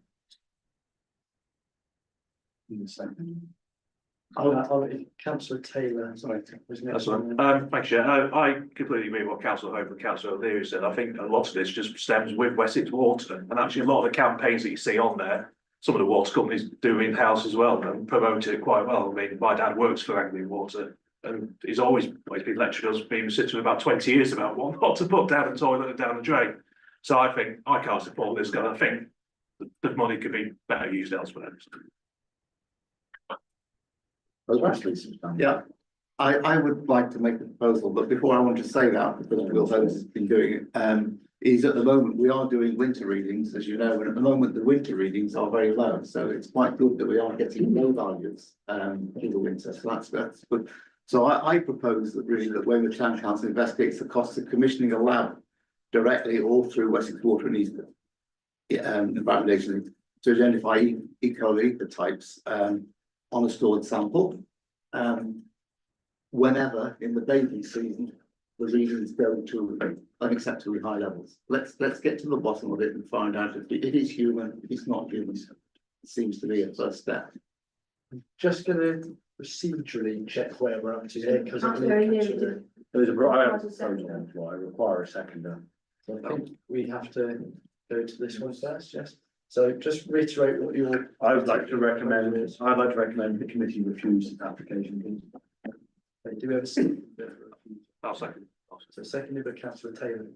Councillor Taylor, sorry. That's all right. Thanks, Chair. I completely agree with what Councillor Hope and Councillor O'Leary said. I think a lot of this just stems with Wessex Water, and actually a lot of the campaigns that you see on there, some of the water companies do in-house as well and promote it quite well. I mean, my dad works for Anglian Water, and he's always been lecturing us, been sitting for about 20 years about what not to put down the toilet and down the drain. So I think I can't support this, because I think the money could be better used elsewhere. Yeah, I would like to make a proposal, but before I want to say that, because Will Holmes has been doing it, is at the moment we are doing winter readings, as you know, and at the moment the winter readings are very low, so it's quite good that we are getting low values in the winter, so that's good. So I propose that really that Weymouth Town Council investigates the costs of commissioning a lab directly or through Wessex Water and Eastern Environment Agency to identify E. coli types on a stored sample. Whenever in the bathing season, the readings go to unacceptably high levels. Let's get to the bottom of it and find out if it is human, if it's not human. It seems to be a first step. Just gonna procedurally check where we're up to here, because I There's a proposal, I require a seconder. think we have to go to this one first, yes? So just reiterate what you're. I'd like to recommend the committee refuse the application, please. Do we have a second? I'll second. So seconded by councillor Taylor.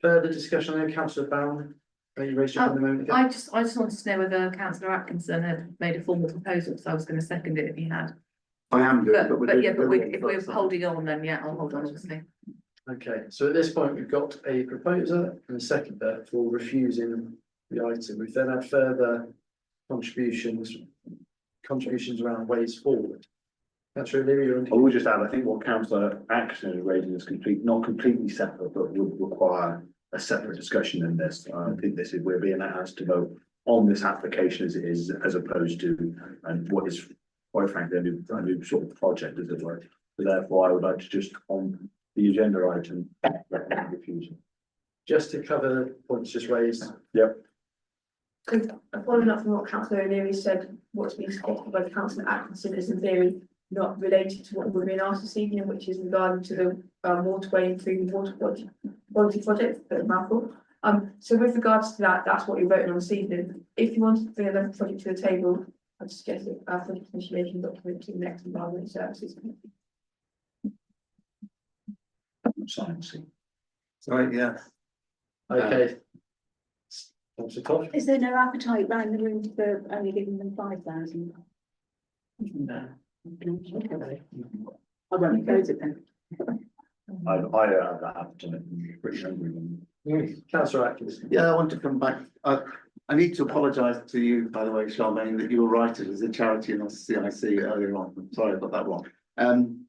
Further discussion on councillor Bowen? You raised your hand a moment ago. I just wanted to know whether councillor Atkinson had made a formal proposal, so I was going to second it if he had. I am doing, but if we're holding on, then yeah, I'll hold on, obviously. Okay, so at this point, we've got a proposer and a seconder for refusing the item. We've then had further contributions around ways forward. Councillor O'Leary, I will just add, I think what councillor Atkinson is raising is not completely separate, but would require a separate discussion in this. I think this is, we're being asked to vote on this application as it is, as opposed to, and what is quite frankly, a new sort of project, as it were. So therefore, I would like to just, on the agenda item, recommend refusal. just to cover the points just raised. Yep. Following up from what councillor O'Leary said, what's been suggested by councillor Atkinson is in theory not related to what we're being asked this evening, which is regarding to the waterway improving water quality project, bit of a mouthful. So with regards to that, that's what you're voting on this evening. If you want to bring another project to the table, I'd suggest that for the commission document to the next Environment Services Committee. Sorry, yeah. Okay. Councillor Toft? Is there no appetite around the room for only giving them 5,000? No. Okay. I won't oppose it then. I don't have that appetite, I'm pretty hungry. Councillor Atkins. Yeah, I want to come back. I need to apologise to you, by the way, Charmaine, that you were right. It was a charity and not CIC earlier on. I'm sorry about that one.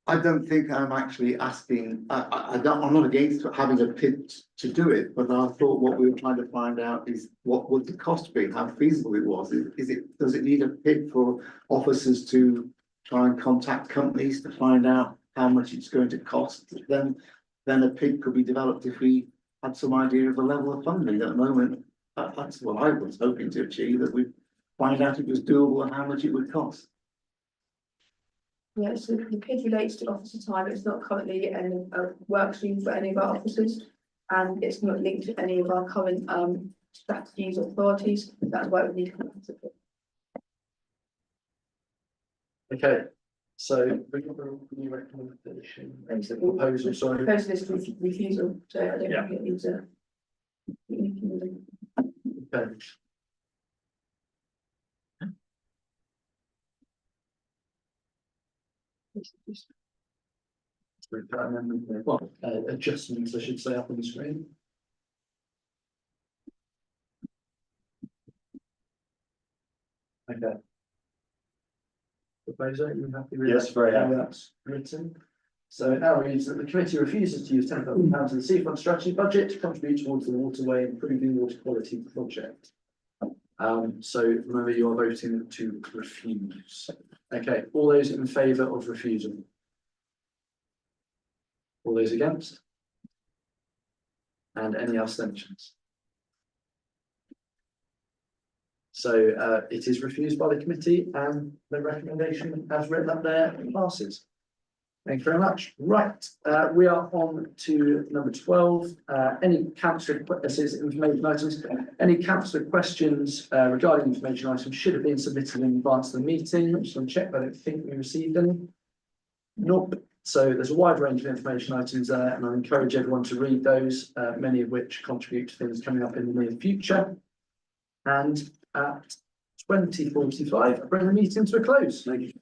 I don't think I'm actually asking, I'm not against having a pit to do it, but I thought what we were trying to find out is what would the cost be, how feasible it was. Does it need a pit for officers to try and contact companies to find out how much it's going to cost? Then a pit could be developed if we had some idea of the level of funding. At the moment, that's what I was hoping to achieve, that we find out if it was doable and how much it would cost. Yeah, so the PID relates to officer time. It's not currently a work stream for any of our officers, and it's not linked to any of our current strategies or priorities. That's why we need to come up with it. Okay, so we got the new recommendation, proposal, sorry. Proposal is refusal, so I don't think it needs a. Okay. Adjustments, I should say, up on the screen. Okay. Proposer, you happy with that? Yes, very happy. How that's written. So it now reads that the committee refuses to use £10,000 of the Seafront strategy budget to contribute towards the waterway improving water quality project. So remember, you are voting to refuse. Okay, all those in favour of refusal? All those against? And any abstentions? So it is refused by the committee and the recommendation as written up there passes. Thank you very much. Right, we are on to number 12. Any council, this is information items. Any council questions regarding information items should have been submitted in advance of the meeting. I'm just going to check, but I don't think we received any. Nope. So there's a wide range of information items there, and I encourage everyone to read those, many of which contribute to things coming up in the near future. And at 20:45, I bring the meeting to a close. Thank you.